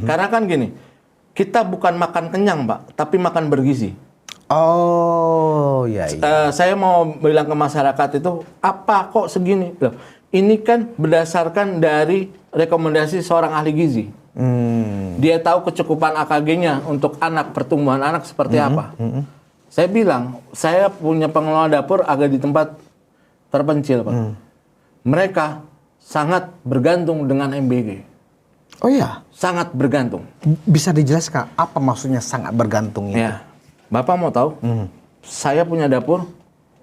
Karena kan gini, kita bukan makan kenyang, Pak, tapi makan bergizi. Oh, ya. Saya mau bilang ke masyarakat itu, apa kok segini? Loh, ini kan berdasarkan dari rekomendasi seorang ahli gizi. Dia tahu kecukupan AKG-nya untuk anak, pertumbuhan anak seperti apa. Saya bilang, saya punya pengelola dapur agak di tempat terpencil, Pak. Mereka sangat bergantung dengan MBG. Oh ya? Sangat bergantung. Bisa dijelaskan apa maksudnya sangat bergantung itu? Ya. Bapak mau tahu? Saya punya dapur,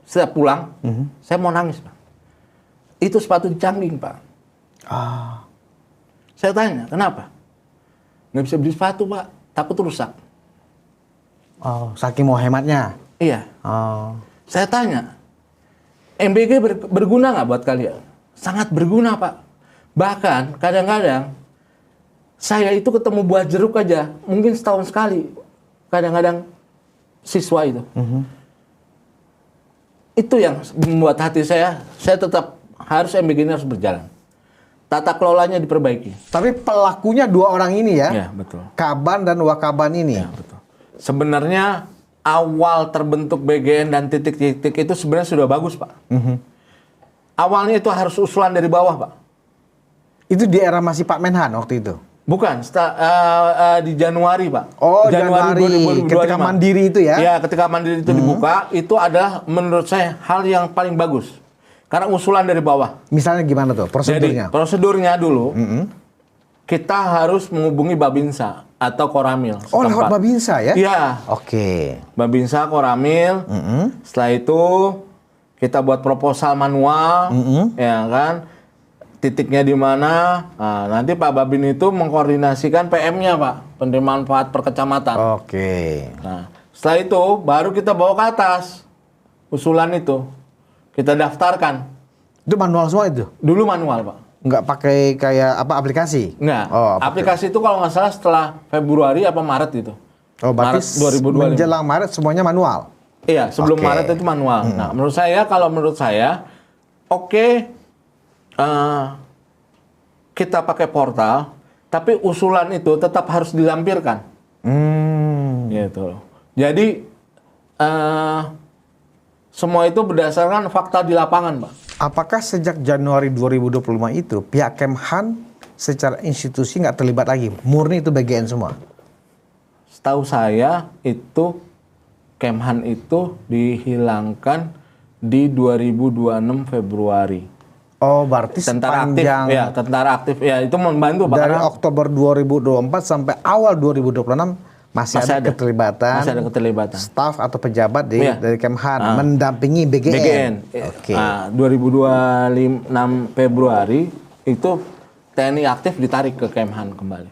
setiap pulang, saya mau nangis, Pak. Itu sepatu dicangging, Pak. Saya tanya, kenapa? Nggak bisa beli sepatu, Pak. Takut rusak. Oh, saking mau hematnya? Iya. Oh. Saya tanya, MBG berguna nggak buat kalian? Sangat berguna, Pak. Bahkan kadang-kadang saya itu ketemu buah jeruk aja, mungkin setahun sekali. Kadang-kadang siswa itu. Itu yang membuat hati saya tetap harus MBG ini harus berjalan. Tata kelolanya diperbaiki. Tapi pelakunya dua orang ini ya? Ya, betul. Kaban dan Wakaban ini? Ya, betul. Sebenarnya awal terbentuk BGN dan titik-titik itu sebenarnya sudah bagus, Pak. Awalnya itu harus usulan dari bawah, Pak. Itu di era masih Pak Menhan waktu itu? Bukan, di Januari, Pak. Oh, Januari 2025. Ketika Mandiri itu ya? Ya, ketika Mandiri itu dibuka, itu adalah menurut saya hal yang paling bagus. Karena usulan dari bawah. Misalnya gimana tuh prosedurnya? Jadi, prosedurnya dulu, kita harus menghubungi Babinsa atau Koramil. Oh, lewat Babinsa ya? Iya. Oke. Babinsa, Koramil. Setelah itu, kita buat proposal manual, ya kan? Titiknya di mana? Nah, nanti Pak Babin itu mengkoordinasikan PM-nya, Pak, penerimaan manfaat per kecamatan. Oke. Nah, setelah itu baru kita bawa ke atas usulan itu, kita daftarkan. Itu manual semua itu? Dulu manual, Pak. Nggak pakai kayak apa aplikasi? Nggak. Oh, aplikasi itu kalau nggak salah setelah Februari apa Maret itu. Oh, berarti Maret 2025. menjelang Maret semuanya manual? Iya, sebelum Oke. Maret itu manual. Nah, menurut saya, oke. Kita pakai portal, tapi usulan itu tetap harus dilampirkan. Gitu. Jadi semua itu berdasarkan fakta di lapangan, Pak. Apakah sejak Januari 2025 itu pihak Kemhan secara institusi nggak terlibat lagi? Murni itu BGN semua? Setahu saya itu Kemhan itu dihilangkan di 2026 Februari. Oh, berarti Tentara sepanjang aktif, ya, tentara aktif, ya itu membantu, Pak. dari karena Oktober 2024 sampai awal 2026 masih ada keterlibatan, masih ada keterlibatan staf atau pejabat dari Kemhan mendampingi BGN. Oke. Nah, 2026 Februari itu TNI aktif ditarik ke Kemhan kembali.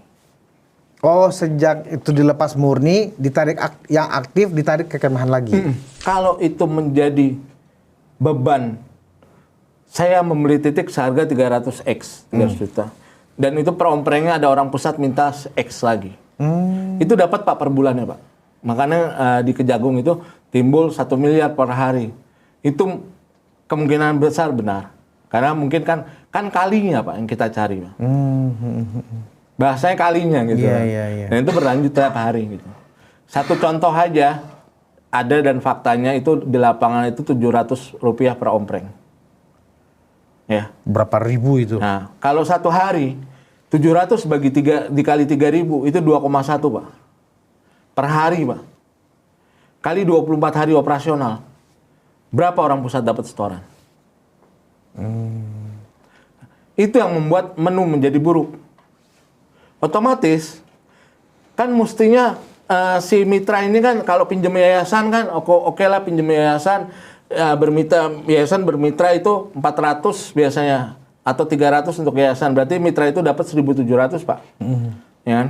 Oh, sejak itu dilepas murni, ditarik yang aktif ditarik ke Kemhan lagi. Kalau itu menjadi beban, saya membeli titik seharga 300 juta. Dan itu peromprengnya ada orang pusat minta X lagi. Itu dapat, Pak, per bulannya, Pak. Makanya di Kejagung itu timbul 1 miliar per hari. Itu kemungkinan besar benar. Karena mungkin kan kalinya, Pak, yang kita cari, Pak. Bahasanya kalinya gitu. Iya. Dan itu berlanjut tiap hari gitu. Satu contoh aja, ada dan faktanya itu di lapangan itu Rp700 per ompreng. Ya. Berapa ribu itu? Nah, kalau satu hari 700 dikali 3.000 itu 2,1, Pak. Per hari, Pak. Kali 24 hari operasional. Berapa orang pusat dapat setoran? Itu yang membuat menu menjadi buruk. Otomatis kan mestinya si mitra ini kan kalau pinjam yayasan kan oke lah pinjam yayasan. Yayasan bermitra itu 400 biasanya atau 300 untuk yayasan, berarti mitra itu dapat 1.700, Pak. Ya kan?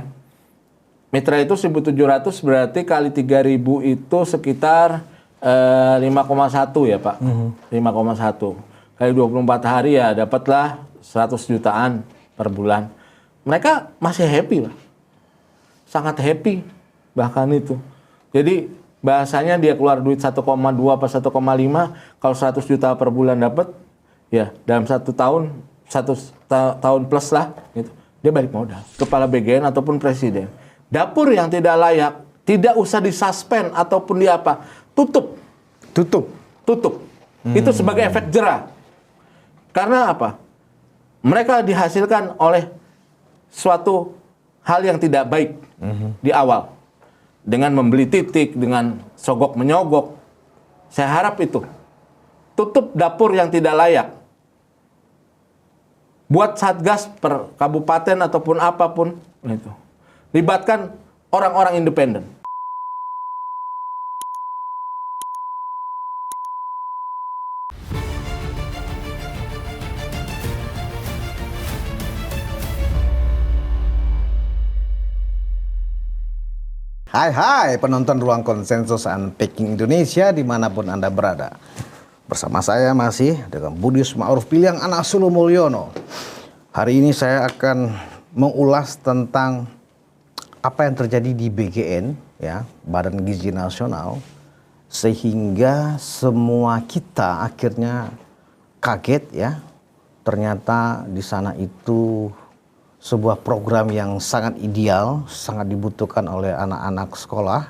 Mitra itu 1.700 berarti kali 3.000 itu sekitar 5,1 ya, Pak. 5,1 kali 24 hari ya dapatlah 100 jutaan per bulan. Mereka masih happy, Pak. Sangat happy bahkan itu. Jadi bahasanya dia keluar duit 1,2 apa 1,5, kalau 100 juta per bulan dapat, ya dalam 1 tahun, 1 tahun plus lah, gitu. dia balik modal. Kepala BGN ataupun presiden. Dapur yang tidak layak, tidak usah disuspend ataupun di apa, tutup. Tutup. Itu sebagai efek jera. Karena apa? Mereka dihasilkan oleh suatu hal yang tidak baik di awal. Dengan membeli titik, dengan sogok menyogok. Saya harap itu. Tutup dapur yang tidak layak. Buat satgas per kabupaten ataupun apapun itu. Libatkan orang-orang independen. Hai penonton Ruang Konsensus Unpacking Indonesia dimanapun Anda berada. Bersama saya masih dengan Budius Ma'ruf Piliang anak sulung Mulyono. Hari ini saya akan mengulas tentang apa yang terjadi di BGN, ya, Badan Gizi Nasional, sehingga semua kita akhirnya kaget, ya. Ternyata di sana itu sebuah program yang sangat ideal, sangat dibutuhkan oleh anak-anak sekolah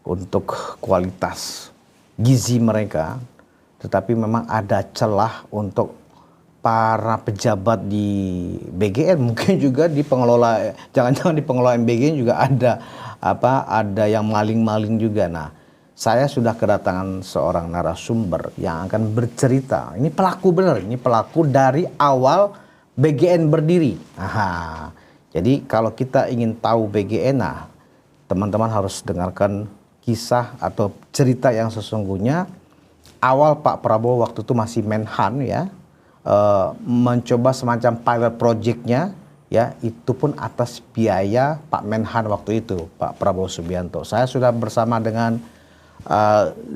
untuk kualitas gizi mereka. Tetapi memang ada celah untuk para pejabat di BGN, mungkin juga di pengelola, jangan-jangan di pengelola BGN juga ada yang maling-maling juga. Nah, saya sudah kedatangan seorang narasumber yang akan bercerita. Ini pelaku benar, ini pelaku dari awal BGN berdiri. Aha. Jadi kalau kita ingin tahu BGN, nah, teman-teman harus dengarkan kisah atau cerita yang sesungguhnya. Awal Pak Prabowo waktu itu masih Menhan, ya, mencoba semacam pilot project-nya, ya, itu pun atas biaya Pak Menhan waktu itu, Pak Prabowo Subianto. Saya sudah bersama dengan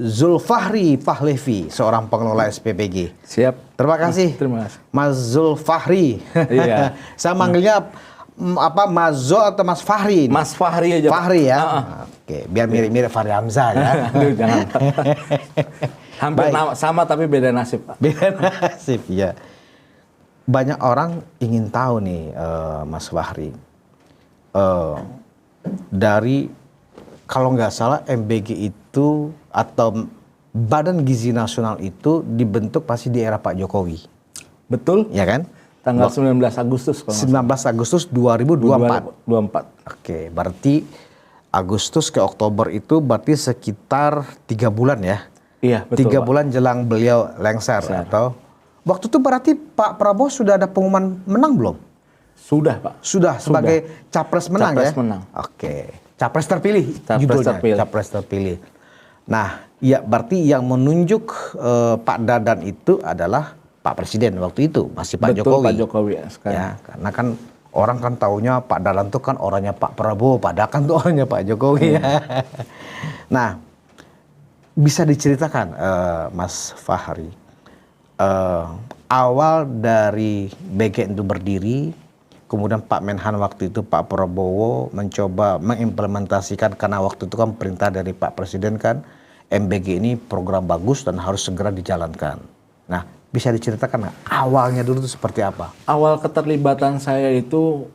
Zulfahri Fahlevi, seorang pengelola SPPG. Siap. Terima kasih. Terima kasih. Mas Zulfahri. Iya. Saya manggilnya Mas Zul atau Mas Fahri? Mas Fahri aja. Fahri, ya. Oke, biar mirip-mirip Fahri Hamzah, ya. Aduh, jangan. Hampir sama tapi beda nasib, Pak. Beda nasib, ya. Banyak orang ingin tahu nih, Mas Fahri. Dari, kalau nggak salah, MBG itu atau Badan Gizi Nasional itu dibentuk pasti di era Pak Jokowi. Betul. Ya kan? Tanggal 19 Agustus. 19 Agustus 2024. 2024. Oke, berarti Agustus ke Oktober itu berarti sekitar 3 bulan, ya? Iya, betul. 3 bulan jelang beliau lengser. Atau waktu itu berarti Pak Prabowo sudah ada pengumuman menang belum? Sudah, Pak. Sudah, sebagai capres menang, Capres ya? menang. Oke. Capres terpilih, Capres judulnya. terpilih. Capres terpilih. Nah, ya berarti yang menunjuk Pak Dadan itu adalah Pak Presiden waktu itu, masih Pak Betul, Jokowi. Pak Jokowi, ya, sekarang. Ya, karena kan orang kan taunya Pak Dadan itu kan orangnya Pak Prabowo, padahal kan itu orangnya Pak Jokowi. Ya. Nah, bisa diceritakan, Mas Fahri, awal dari BGN itu berdiri, kemudian Pak Menhan waktu itu Pak Prabowo mencoba mengimplementasikan, karena waktu itu kan perintah dari Pak Presiden kan, MBG ini program bagus dan harus segera dijalankan. Nah, bisa diceritakan nggak awalnya dulu itu seperti apa? Awal keterlibatan saya itu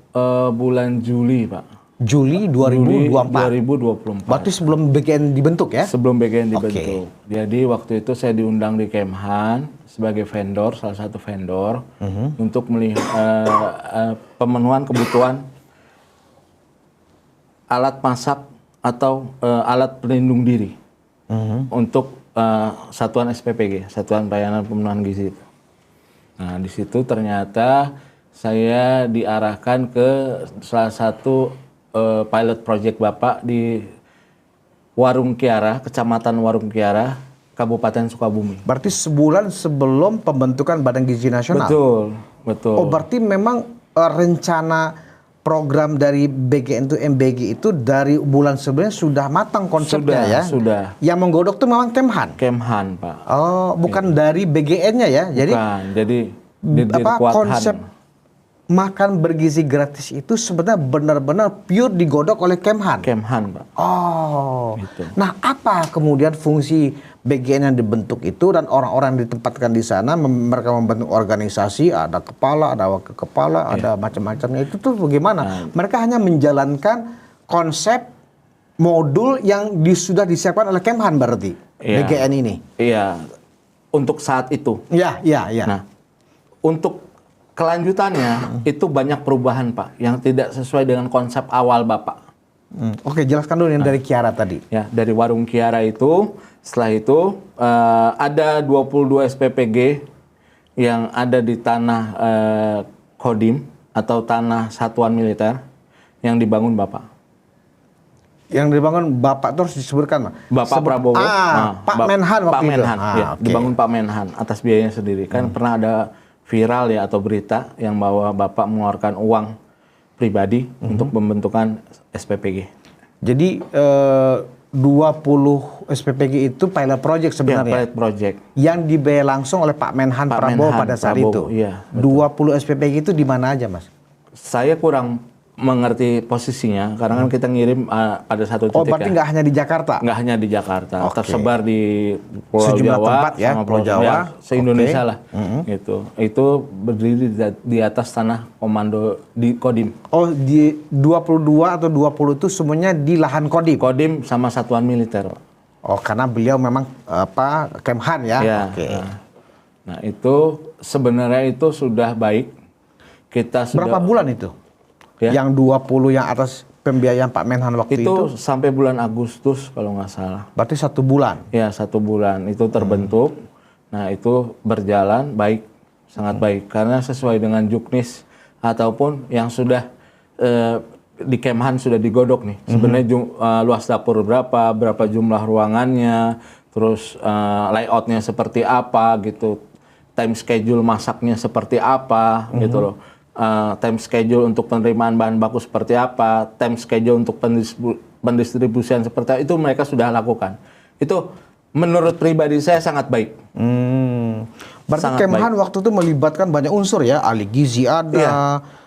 bulan Juli, Pak. Juli 2024. 2024. Berarti sebelum BGN dibentuk, ya? Sebelum BGN dibentuk. Oke. Jadi waktu itu saya diundang di Kemhan sebagai vendor, salah satu vendor, untuk melihat pemenuhan kebutuhan alat masak atau alat pelindung diri untuk satuan SPPG, Satuan Pelayanan Pemenuhan Gizi itu. Nah, di situ ternyata saya diarahkan ke salah satu pilot project Bapak di Warung Kiara, Kecamatan Warung Kiara, Kabupaten Sukabumi. Berarti sebulan sebelum pembentukan Badan Gizi Nasional? Betul, betul. Oh, berarti memang rencana program dari BGN itu MBG itu dari bulan sebelumnya sudah matang konsepnya, ya? Sudah. Yang menggodok tuh memang Kemhan? Kemhan, Pak. Oh, bukan dari BGN-nya, ya? Bukan, jadi apa konsep makan bergizi gratis itu sebenarnya benar-benar pure digodok oleh Kemhan. Kemhan, Pak. Oh, Gitu. nah apa kemudian fungsi BGN yang dibentuk itu dan orang-orang yang ditempatkan di sana mereka membentuk organisasi, ada kepala, ada wakil kepala, ada macam-macamnya itu tuh bagaimana? Mereka hanya menjalankan konsep modul yang sudah disiapkan oleh Kemhan berarti BGN ini. Iya, untuk saat itu. Iya. Nah, untuk kelanjutannya itu banyak perubahan, Pak, yang tidak sesuai dengan konsep awal Bapak. Oke, jelaskan dulu yang dari Kiara tadi. Ya, dari warung Kiara itu, setelah itu ada 22 SPPG yang ada di tanah Kodim atau tanah satuan militer yang dibangun Bapak. Yang dibangun Bapak terus disebutkan, Bapak Prabowo. Pak Menhan waktu Pak itu. Menhan, ya, Oke. dibangun Pak Menhan atas biayanya sendiri. Kan pernah ada viral ya atau berita yang bahwa Bapak mengeluarkan uang pribadi untuk pembentukan SPPG. Jadi 20 SPPG itu pilot project Ya, sebenarnya. pilot project. Yang dibayar langsung oleh Pak Menhan Pak Prabowo Menhan pada saat Prabowo, itu. iya, 20 SPPG itu di mana aja, Mas? Saya kurang mengerti posisinya karena kan kita ngirim pada satu titik. Oh, berarti nggak hanya di Jakarta? Nggak hanya di Jakarta, Oke. tersebar di Pulau Sejumlah Jawa tempat ya, sama Pulau Jawa. se-Indonesia Oke. lah. Gitu. Itu berdiri di atas tanah komando di Kodim. Oh, di 22 atau 20 itu semuanya di lahan Kodim? Kodim sama satuan militer, Pak. Oh, karena beliau memang Kemhan ya? Ya, Oke. Nah, itu sebenarnya itu sudah baik. Kita sudah Berapa bulan itu? Ya. Yang 20 yang atas pembiayaan Pak Menhan waktu itu? sampai bulan Agustus kalau nggak salah. Berarti 1 bulan? Ya, 1 bulan itu terbentuk. Nah, itu berjalan baik, sangat baik. Karena sesuai dengan juknis ataupun yang sudah di Kemhan sudah digodok nih. Sebenarnya luas dapur berapa jumlah ruangannya, terus layoutnya seperti apa gitu, time schedule masaknya seperti apa gitu loh. Time schedule untuk penerimaan bahan baku seperti apa, time schedule untuk pendistribusian seperti apa, itu mereka sudah lakukan. Itu menurut pribadi saya sangat baik. Berarti Sangat Kemhan waktu itu melibatkan banyak unsur ya, ahli gizi ada, Iya.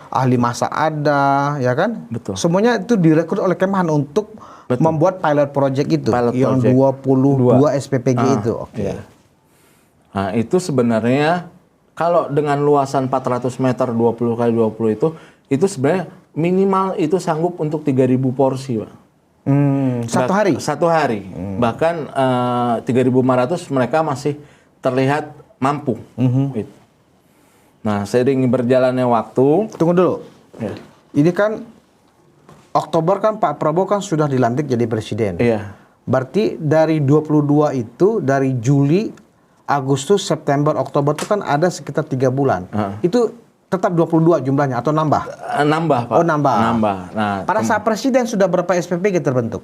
ahli masak ada, ya kan? Betul. Semuanya itu direkrut oleh Kemhan untuk membuat pilot project itu, Pilot yang project. 22 SPPG itu. Oke. Iya. Nah, itu sebenarnya kalau dengan luasan 400 meter 20 kali 20 itu sebenarnya minimal itu sanggup untuk 3.000 porsi, Pak. Satu hari? Satu hari. Bahkan 3.500 mereka masih terlihat mampu. Gitu. Nah, seiring berjalannya waktu, Tunggu dulu. ya, Ini kan Oktober kan Pak Prabowo kan sudah dilantik jadi presiden. iya, Berarti dari 22 itu, dari Juli, Agustus, September, Oktober itu kan ada sekitar 3 bulan. Itu tetap 22 jumlahnya atau nambah? nambah, Pak. Oh, nambah. Nah, Pada saat presiden sudah berapa SPPG terbentuk?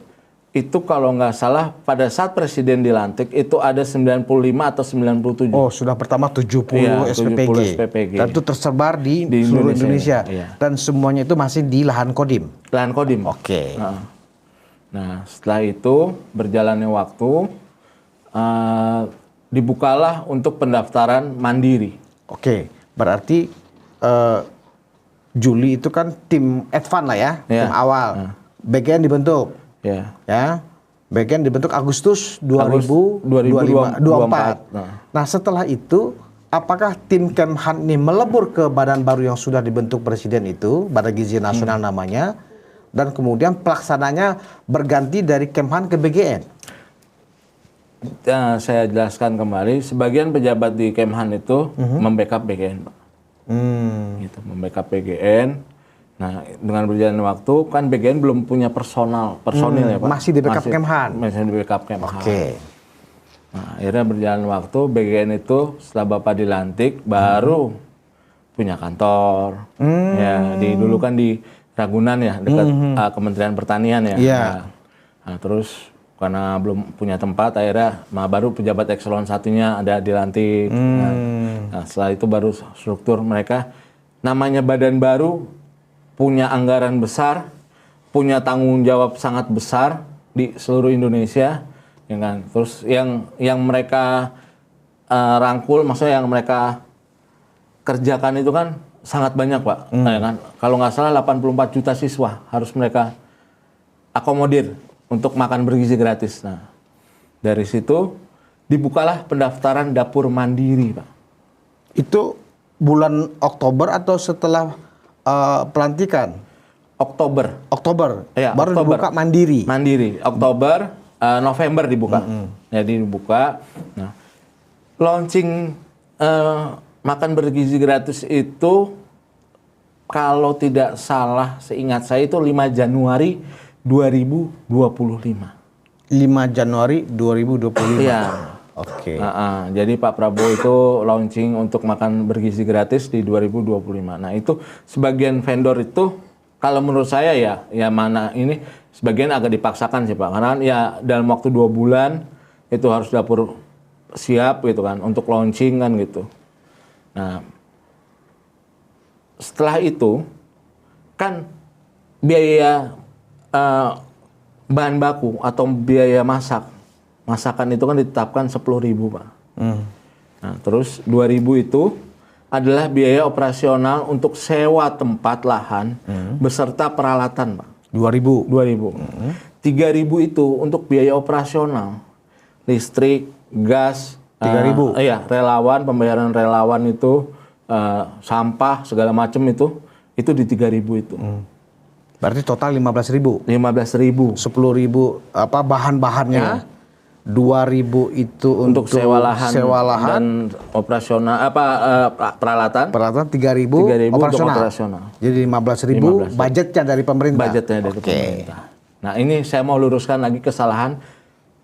itu kalau nggak salah pada saat presiden dilantik itu ada 95 atau 97. Oh, sudah pertama 70 Iya, SPPG. 70 SPPG. Dan itu tersebar di Di seluruh Indonesia, Indonesia. iya. Dan semuanya itu masih di lahan Kodim. Lahan Kodim. Oke. Nah, setelah itu berjalannya waktu, dibukalah untuk pendaftaran mandiri. Oke. Berarti Juli itu kan tim advance lah ya, Iya. tim awal. BGN dibentuk. Ya. Ya. BGN dibentuk Agustus 2024. 2024. Nah, setelah itu apakah tim Kemhan ini melebur ke badan baru yang sudah dibentuk presiden itu, Badan Gizi Nasional namanya, dan kemudian pelaksananya berganti dari Kemhan ke BGN? Saya jelaskan kembali, sebagian pejabat di Kemhan itu membackup BGN, Pak. Gitu, membackup BGN. Nah, dengan berjalannya waktu kan BGN belum punya personil ya, Pak. Masih di backup Kemhan? Masih di backup Kemhan. Oke. Nah, akhirnya berjalan waktu, BGN itu setelah Bapak dilantik baru punya kantor. Ya, dulu kan di Ragunan ya, dekat Kementerian Pertanian ya. Iya. Nah, terus karena belum punya tempat, akhirnya baru pejabat ekselon satunya ada dilantik. Nah, setelah itu baru struktur mereka, namanya badan baru, punya anggaran besar, punya tanggung jawab sangat besar di seluruh Indonesia, ya kan. Terus yang mereka rangkul, maksudnya yang mereka kerjakan itu kan sangat banyak Pak. Ya kan? Kalau nggak salah 84 juta siswa harus mereka akomodir untuk makan bergizi gratis. Nah, dari situ dibukalah pendaftaran dapur mandiri Pak. Itu bulan Oktober atau setelah pelantikan? Oktober. Oktober. Ya, Baru Oktober. dibuka mandiri. Mandiri. Oktober, November dibuka. Jadi dibuka. Nah, launching makan bergizi gratis itu kalau tidak salah seingat saya itu 5 Januari 2025. 5 Januari 2025. Iya. Oke. Jadi Pak Prabowo itu launching untuk makan bergizi gratis di 2025. Nah itu sebagian vendor itu kalau menurut saya ya mana ini sebagian agak dipaksakan sih Pak. Karena ya dalam waktu 2 bulan itu harus dapur siap gitu kan untuk launching kan gitu. Nah setelah itu kan biaya bahan baku atau biaya masakan itu kan ditetapkan 10.000 Pak. Nah, terus 2.000 itu adalah biaya operasional untuk sewa tempat lahan beserta peralatan Pak. 2000. 2.000. 3.000 itu untuk biaya operasional, listrik, gas, 3.000. Iya, relawan, pembayaran relawan itu sampah segala macam itu di 3.000 itu. Berarti total 15.000. 15.000 10.000 apa bahan-bahannya. 2.000 itu untuk sewa lahan dan operasional peralatan. Peralatan 3.000 3.000 untuk operasional. operasional. Jadi 15.000 budgetnya dari pemerintah. Budgetnya dari pemerintah. Nah, ini saya mau luruskan lagi kesalahan.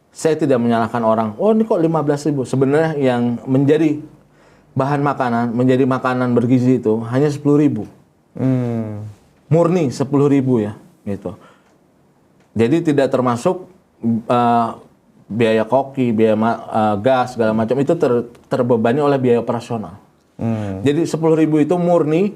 Saya tidak menyalahkan orang. Oh, ini kok 15.000. Sebenarnya yang menjadi bahan makanan, menjadi makanan bergizi itu hanya 10.000. Murni 10.000 ya, gitu. Jadi tidak termasuk biaya koki, biaya gas segala macam itu terbebani oleh biaya operasional. Jadi 10.000 itu murni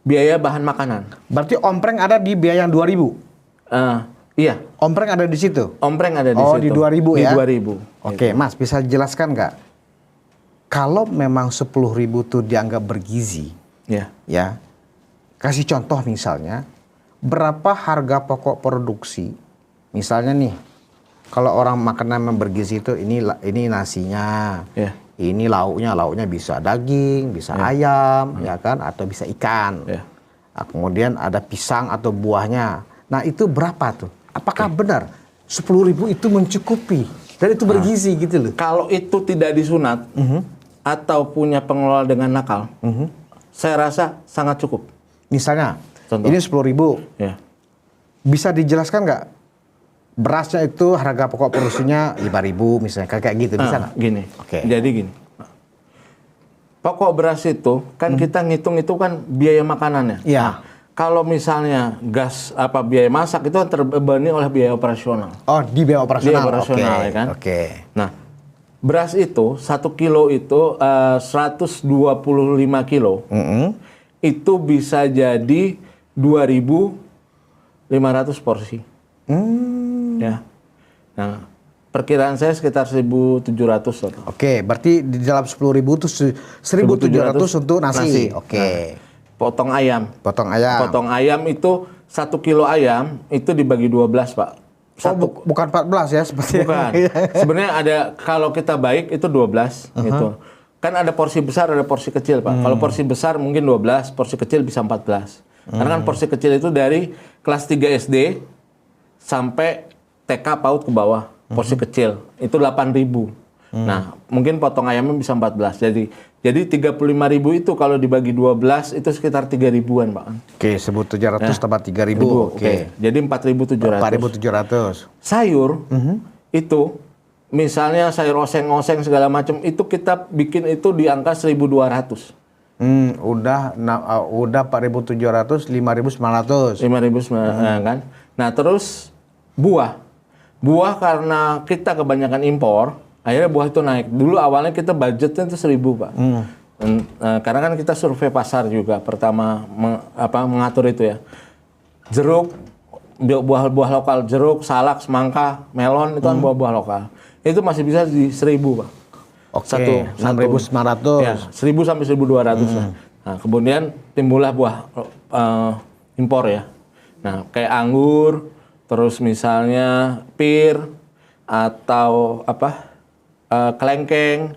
biaya bahan makanan. Berarti ompreng ada di biaya yang 2.000. Iya. Ompreng ada di situ. Ompreng ada di Oh, situ. di 2.000 ya. Di 2.000. Oke, Mas bisa jelaskan nggak? Kalau memang 10.000 itu dianggap bergizi, Ya. ya. Kasih contoh misalnya, berapa harga pokok produksi? Misalnya nih, kalau orang makanan yang bergizi itu ini nasinya, Ya. ini lauknya bisa daging, bisa ayam, ya kan, atau bisa ikan. Ya. Nah, kemudian ada pisang atau buahnya. Nah itu berapa tuh? Apakah benar 10.000 itu mencukupi dan itu bergizi gitu loh? Kalau itu tidak disunat atau punya pengelola dengan nakal, saya rasa sangat cukup. Misalnya, Contoh. ini 10.000. Ya. Bisa dijelaskan nggak? Berasnya itu harga pokok produksinya 5.000 misalnya, kayak gitu bisa nggak? Gini. Oke. Jadi gini. Pokok beras itu kan kita ngitung itu kan biaya makanannya. Iya. Kalau misalnya gas biaya masak itu terbebani oleh biaya operasional. Oh, di biaya operasional. Biaya operasional, Oke, ya kan? Oke. Nah, beras itu 1 kilo itu 125 kilo. Itu bisa jadi 2.500 porsi. Ya. Nah, perkiraan saya sekitar 1.700 atau. Oke, berarti di dalam 10.000 itu 1.700 untuk nasi. Oke. Nah, potong ayam. Potong ayam. Potong ayam itu 1 kilo ayam itu dibagi 12, Pak. Bukan 14 ya seperti Bukan. Sebenarnya ada kalau kita baik itu 12 gitu. Kan ada porsi besar, ada porsi kecil, Pak. Kalau porsi besar mungkin 12, porsi kecil bisa 14. Karena kan porsi kecil itu dari kelas 3 SD sampai TK PAUD ke bawah. Porsi kecil itu 8.000. Nah, mungkin potong ayamnya bisa 14. Jadi 35.000 itu kalau dibagi 12 itu sekitar 3.000-an, Pak. Oke, 1.700 tambah 3.000. Oke. Jadi 4.700. 4.700. Sayur itu misalnya sayur oseng-oseng segala macam itu kita bikin itu di angka 1.200. Udah 4.700, 5.900. 5.900 kan. Nah, terus buah karena kita kebanyakan impor, akhirnya buah itu naik. Dulu awalnya kita budgetnya itu 1.000, Pak. Karena kan kita survei pasar juga pertama mengatur itu ya. Jeruk, buah-buah lokal, jeruk, salak, semangka, melon itu kan buah-buah lokal. Itu masih bisa di 1.000, Pak. Oke, 6.900. Ya, 1.000 sampai 1.200 lah. Nah, kemudian timbullah buah impor ya. Nah, kayak anggur, terus misalnya pir atau kelengkeng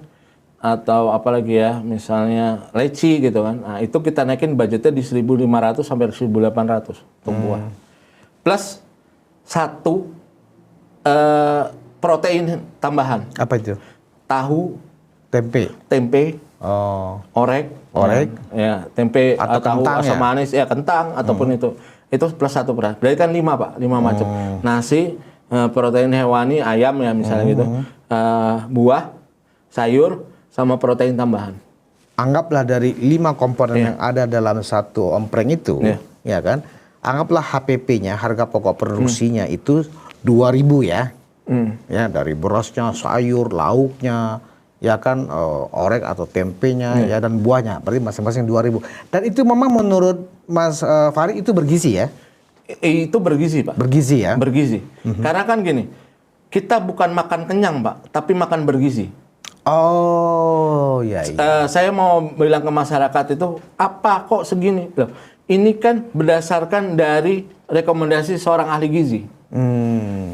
atau apalagi ya, misalnya leci gitu kan. Nah, itu kita naikin budgetnya di 1.500 sampai 1.800 untuk buah. Plus satu protein tambahan. Apa itu? Tahu, Tempe. orek, ya, tempe Atau tahu kentang asam ya? manis, ya kentang ataupun itu plus satu beras. Berarti kan 5 Pak, 5 macam. Nasi, protein hewani, ayam ya misalnya gitu, buah, sayur, sama protein tambahan. Anggaplah dari 5 komponen yang ada dalam satu ompreng itu, ya kan? Anggaplah HPP-nya, harga pokok produksinya itu 2.000 ya. Ya, dari berasnya, sayur, lauknya, ya kan, orek atau tempenya, ya, dan buahnya. Berarti masing-masing 2.000. Dan itu memang menurut Mas Fahri itu bergizi ya? Itu bergizi Pak. Bergizi ya? Bergizi. Karena kan gini, kita bukan makan kenyang Pak, tapi makan bergizi. Oh, ya. Saya mau bilang ke masyarakat itu, apa kok segini? Loh, ini kan berdasarkan dari rekomendasi seorang ahli gizi.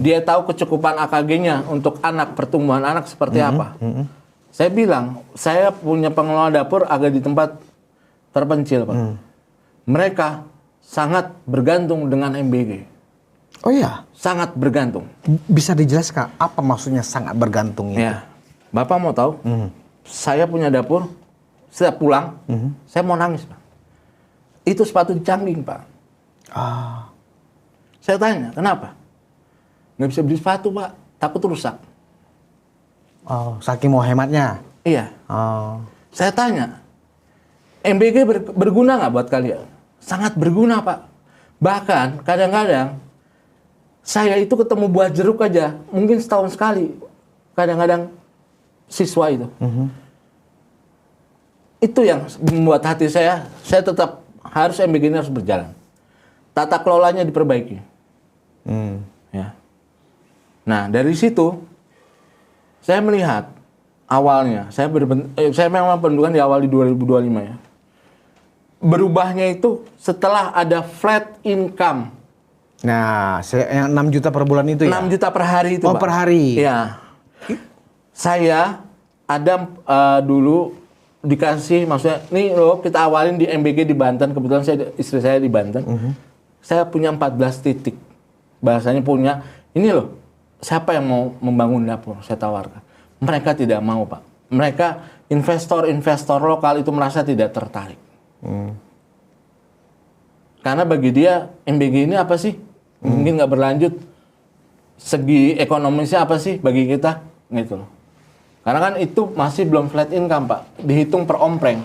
Dia tahu kecukupan AKG-nya untuk anak, pertumbuhan anak seperti apa. Saya bilang, saya punya pengelola dapur agak di tempat terpencil, Pak. Mereka sangat bergantung dengan MBG. Oh iya? Sangat bergantung. Bisa dijelaskan apa maksudnya sangat bergantung itu? Ya. Bapak mau tahu? Saya punya dapur, setiap pulang, saya mau nangis, Pak. Itu sepatu dicangking, Pak. Saya tanya, kenapa? Nggak bisa beli sepatu, Pak. Takut rusak. Oh, saking mau hematnya? Iya. Oh. Saya tanya, MBG berguna nggak buat kalian? Sangat berguna, Pak. Bahkan kadang-kadang saya itu ketemu buah jeruk aja, mungkin setahun sekali. Kadang-kadang siswa itu. Itu yang membuat hati saya tetap harus MBG ini harus berjalan. Tata kelolanya diperbaiki. Ya. Nah, dari situ saya melihat awalnya, saya memang pendudukan di awal di 2025 ya. Berubahnya itu setelah ada flat income. Nah, yang 6 juta per bulan itu ya? 6 juta per hari itu, Oh, Pak. per hari? Iya. Saya ada dulu dikasih, maksudnya, nih loh kita awalin di MBG di Banten, kebetulan istri saya di Banten. Saya punya 14 titik. Bahasanya punya, ini loh, siapa yang mau membangun dapur? Saya tawarkan. Mereka tidak mau, Pak. Mereka investor lokal itu merasa tidak tertarik. Karena bagi dia MBG ini apa sih? Mungkin nggak berlanjut. Segi ekonomisnya apa sih bagi kita? Gitu loh. Karena kan itu masih belum flat income, Pak. Dihitung per ompreng.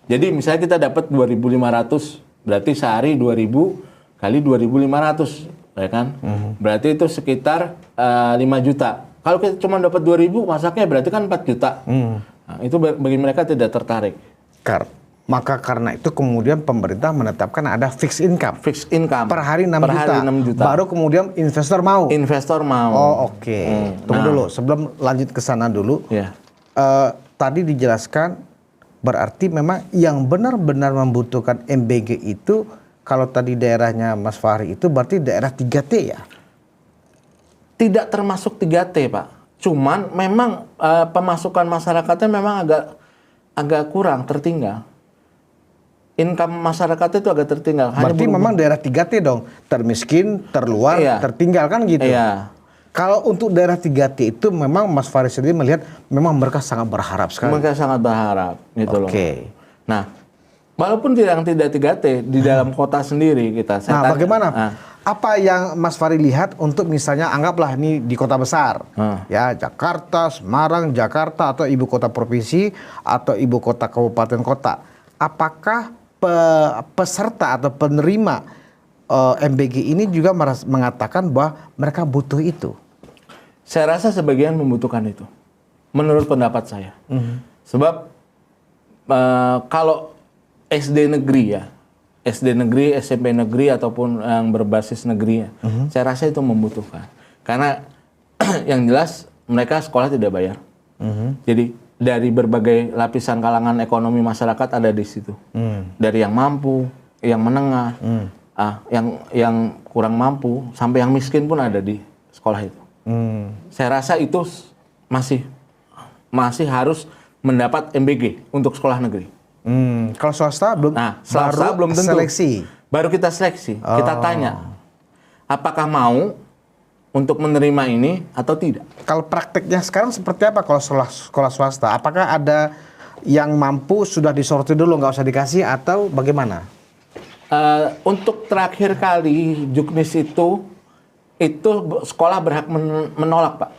Jadi misalnya kita dapat 2.500, berarti sehari 2.000 kali 2.500, ya kan? Berarti itu sekitar 5 juta. Kalau kita cuma dapat 2.000, masaknya berarti kan 4 juta. Nah, itu bagi mereka tidak tertarik. Maka karena itu kemudian pemerintah menetapkan ada fixed income. Fixed income. Per hari 6 per juta. Hari 6 juta. Baru kemudian investor mau. Investor mau. Oh, oke. Tunggu dulu, sebelum lanjut ke sana dulu. Ya. Tadi dijelaskan berarti memang yang benar-benar membutuhkan MBG itu kalau tadi daerahnya Mas Fahri itu berarti daerah 3T ya? Tidak termasuk 3T, Pak. Cuman memang pemasukan masyarakatnya memang agak kurang, tertinggal. Income masyarakatnya itu agak tertinggal. Berarti memang daerah 3T dong, termiskin, terluar, tertinggal kan gitu. Iya. Kalau untuk daerah 3T itu memang Mas Fahri sendiri melihat memang mereka sangat berharap sekali. Mereka sangat berharap gitu loh. Oke. Nah, walaupun tidak 3T di dalam kota sendiri kita. Bagaimana? Apa yang Mas Fahri lihat untuk misalnya anggaplah ini di kota besar, ya Jakarta, Semarang, Jakarta atau ibu kota provinsi atau ibu kota kabupaten kota. Apakah peserta atau penerima MBG ini juga mengatakan bahwa mereka butuh itu? Saya rasa sebagian membutuhkan itu, menurut pendapat saya. Sebab kalau SD negeri ya, SD negeri, SMP negeri ataupun yang berbasis negeri ya, saya rasa itu membutuhkan. Karena yang jelas mereka sekolah tidak bayar. Jadi dari berbagai lapisan kalangan ekonomi masyarakat ada di situ. Dari yang mampu, yang menengah, yang kurang mampu, sampai yang miskin pun ada di sekolah itu. Saya rasa itu masih harus mendapat MBG untuk sekolah negeri. Kalau swasta belum, swasta belum tentu. Seleksi. Baru kita seleksi, kita tanya apakah mau untuk menerima ini atau tidak. Kalau prakteknya sekarang seperti apa kalau sekolah swasta? Apakah ada yang mampu sudah disortir dulu nggak usah dikasih atau bagaimana? Untuk terakhir kali Juknis itu sekolah berhak menolak, Pak.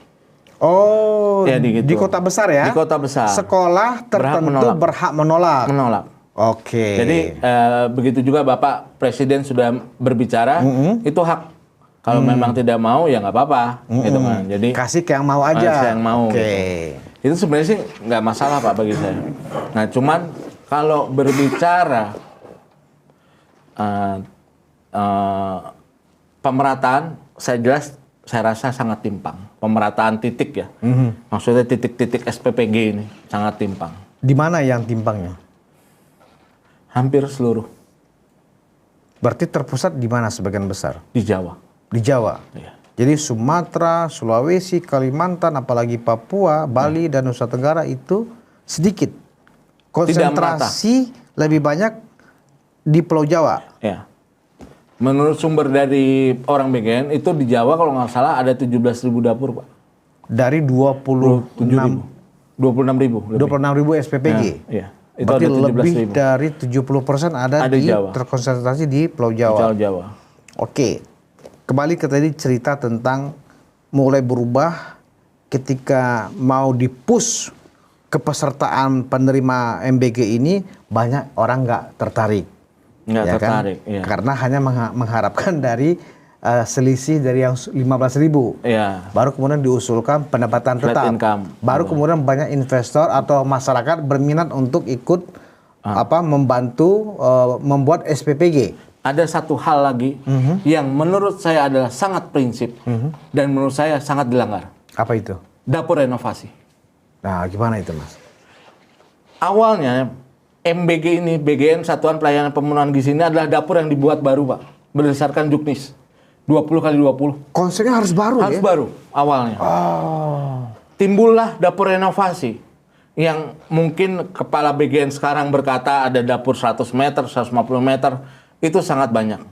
Oh, ya, di kota besar ya? Di kota besar. Sekolah tertentu berhak menolak. Oke. Jadi begitu juga Bapak Presiden sudah berbicara, itu hak. Kalau memang tidak mau ya nggak apa-apa, gitu kan. Jadi kasih ke yang mau aja. Kasih yang mau. Oke. Gitu. Itu sebenarnya sih nggak masalah Pak bagi saya. Nah, cuman kalau berbicara pemerataan, saya rasa sangat timpang. Pemerataan titik ya. Maksudnya titik-titik SPPG ini sangat timpang. Di mana yang timpangnya? Hampir seluruh. Berarti terpusat di mana sebagian besar? Di Jawa. Di Jawa? Iya. Jadi Sumatera, Sulawesi, Kalimantan, apalagi Papua, Bali, dan Nusa Tenggara itu sedikit. Konsentrasi lebih banyak di Pulau Jawa. Ya. Menurut sumber dari orang BGN, itu di Jawa kalau nggak salah ada 17.000 dapur, Pak. Dari 26.000 SPPG? Ya. Itu berarti ada lebih dari 70% ada di Jawa. terkonsentrasi di Pulau Jawa. Jawa. Oke, kembali ke tadi cerita tentang mulai berubah ketika mau dipush kepesertaan penerima MBG ini, banyak orang nggak tertarik. Nggak ya tertarik, kan? iya. Karena hanya mengharapkan dari selisih dari yang 15.000. Iya. Baru kemudian diusulkan pendapatan Flat tetap. income. Baru kemudian banyak investor atau masyarakat berminat untuk ikut membantu membuat SPPG. Ada satu hal lagi yang menurut saya adalah sangat prinsip dan menurut saya sangat dilanggar. Apa itu? Dapur renovasi. Nah, gimana itu, Mas? Awalnya MBG ini, BGN Satuan Pelayanan Pemenuhan Gizi ini adalah dapur yang dibuat baru, Pak. Berdasarkan Juknis. 20x20. Konsepnya harus baru harus ya? baru awalnya. Timbullah dapur renovasi. Yang mungkin kepala BGN sekarang berkata ada dapur 100 meter, 150 meter. Itu sangat banyak.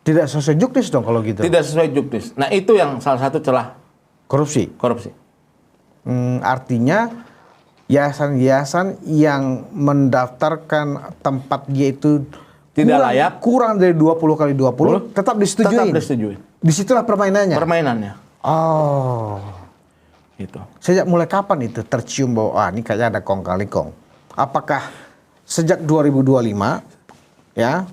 Tidak sesuai Juknis dong kalau gitu? Tidak sesuai Juknis. Nah itu yang salah satu celah korupsi. Artinya yayasan-yayasan yang mendaftarkan tempat dia itu tidak layak, kurang dari 20x20 tetap disetujui. Tetap disetujui. Disitulah permainannya. Oh. Gitu. Sejak mulai kapan itu tercium bahwa ini kayaknya ada kong kali kong? Apakah sejak 2025 ya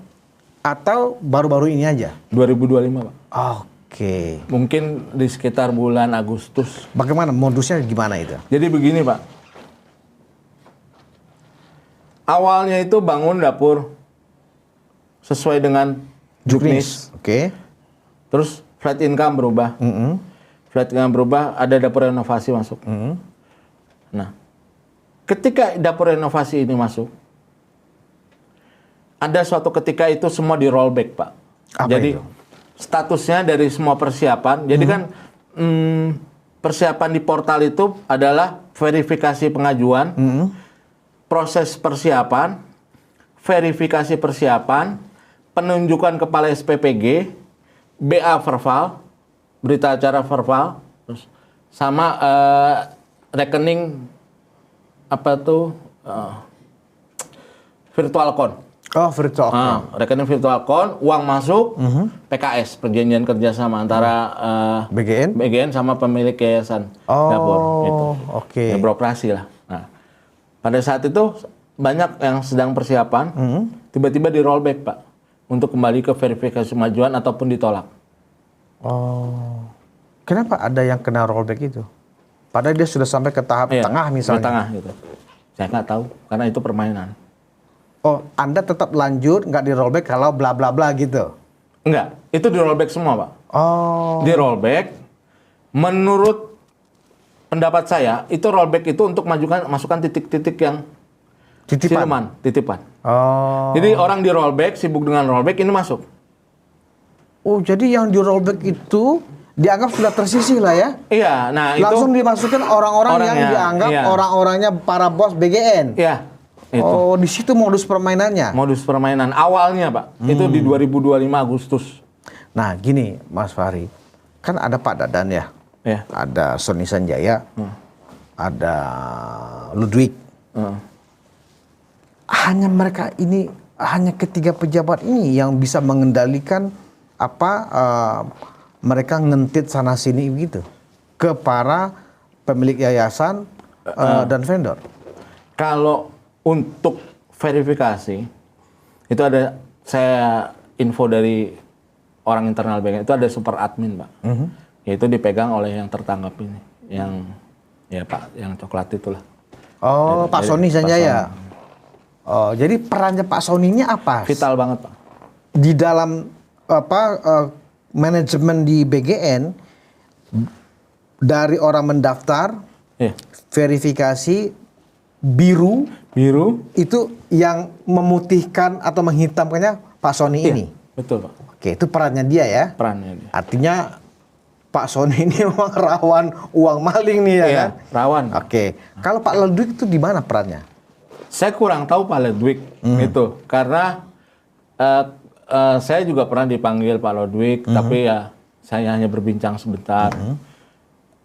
atau baru-baru ini aja? 2025, Pak. Oke. Mungkin di sekitar bulan Agustus. Bagaimana modusnya, gimana itu? Jadi begini, Pak. Awalnya itu bangun dapur sesuai dengan Juknis. Oke. Terus flat income berubah. Flat income berubah, ada dapur renovasi masuk. Nah, ketika dapur renovasi ini masuk, ada suatu ketika itu semua di rollback, Pak. Apa jadi itu? Statusnya dari semua persiapan. Jadi kan persiapan di portal itu adalah verifikasi pengajuan, proses persiapan, verifikasi persiapan, penunjukan kepala SPPG, BA verbal, berita acara verbal, terus sama rekening virtual account. Oh, virtual account. Rekening virtual account, uang masuk, PKS, perjanjian kerjasama antara BGN sama pemilik yayasan dapur. Gitu. Oke. Ya, beroperasi lah. Nah, pada saat itu banyak yang sedang persiapan, tiba-tiba di rollback, Pak, untuk kembali ke verifikasi kemajuan ataupun ditolak. Oh, kenapa ada yang kena rollback itu? Padahal dia sudah sampai ke tahap tengah misalnya. Ke tengah gitu. Saya nggak tahu, karena itu permainan. Oh, Anda tetap lanjut, nggak di rollback kalau bla bla bla gitu? Enggak, itu di rollback semua, Pak. Oh. Di rollback, menurut pendapat saya itu rollback itu untuk masukkan titik-titik yang titipan. Oh. Jadi orang di rollback, sibuk dengan rollback, ini masuk. Oh, jadi yang di rollback itu dianggap sudah tersisih lah ya? Iya, nah langsung itu dimasukkan orang-orang yang orangnya, dianggap iya. orang-orangnya para bos BGN. Iya, itu. Oh, di situ modus permainannya. Modus permainan awalnya, Pak. Itu di 2025 Agustus. Nah, gini, Mas Fahri. Kan ada Pak Dadan ya. Ya. Ada Sony Sanjaya. Ada Ludwig. Hanya ketiga pejabat ini yang bisa mengendalikan mereka ngentit sana sini begitu ke para pemilik yayasan dan vendor. Kalau untuk verifikasi itu ada saya info dari orang internal BGN itu ada super admin, Pak. Yaitu dipegang oleh yang tertangkap ini, yang ya Pak, yang coklat itulah. Oh, Pak Sony Sanjaya. Oh, jadi perannya Pak Sony ini apa? Vital banget, Pak. Di dalam manajemen di BGN, dari orang mendaftar, verifikasi, biru itu yang memutihkan atau menghitamkannya Pak Sony ini. Betul, Pak. Oke, itu perannya dia ya. Perannya dia. Artinya Pak Sony ini memang rawan uang maling nih ya kan? Rawan. Oke. Kalau Pak Ludwig itu di mana perannya? Saya kurang tahu Pak Ludwig itu karena saya juga pernah dipanggil Pak Ludwig, tapi ya saya hanya berbincang sebentar.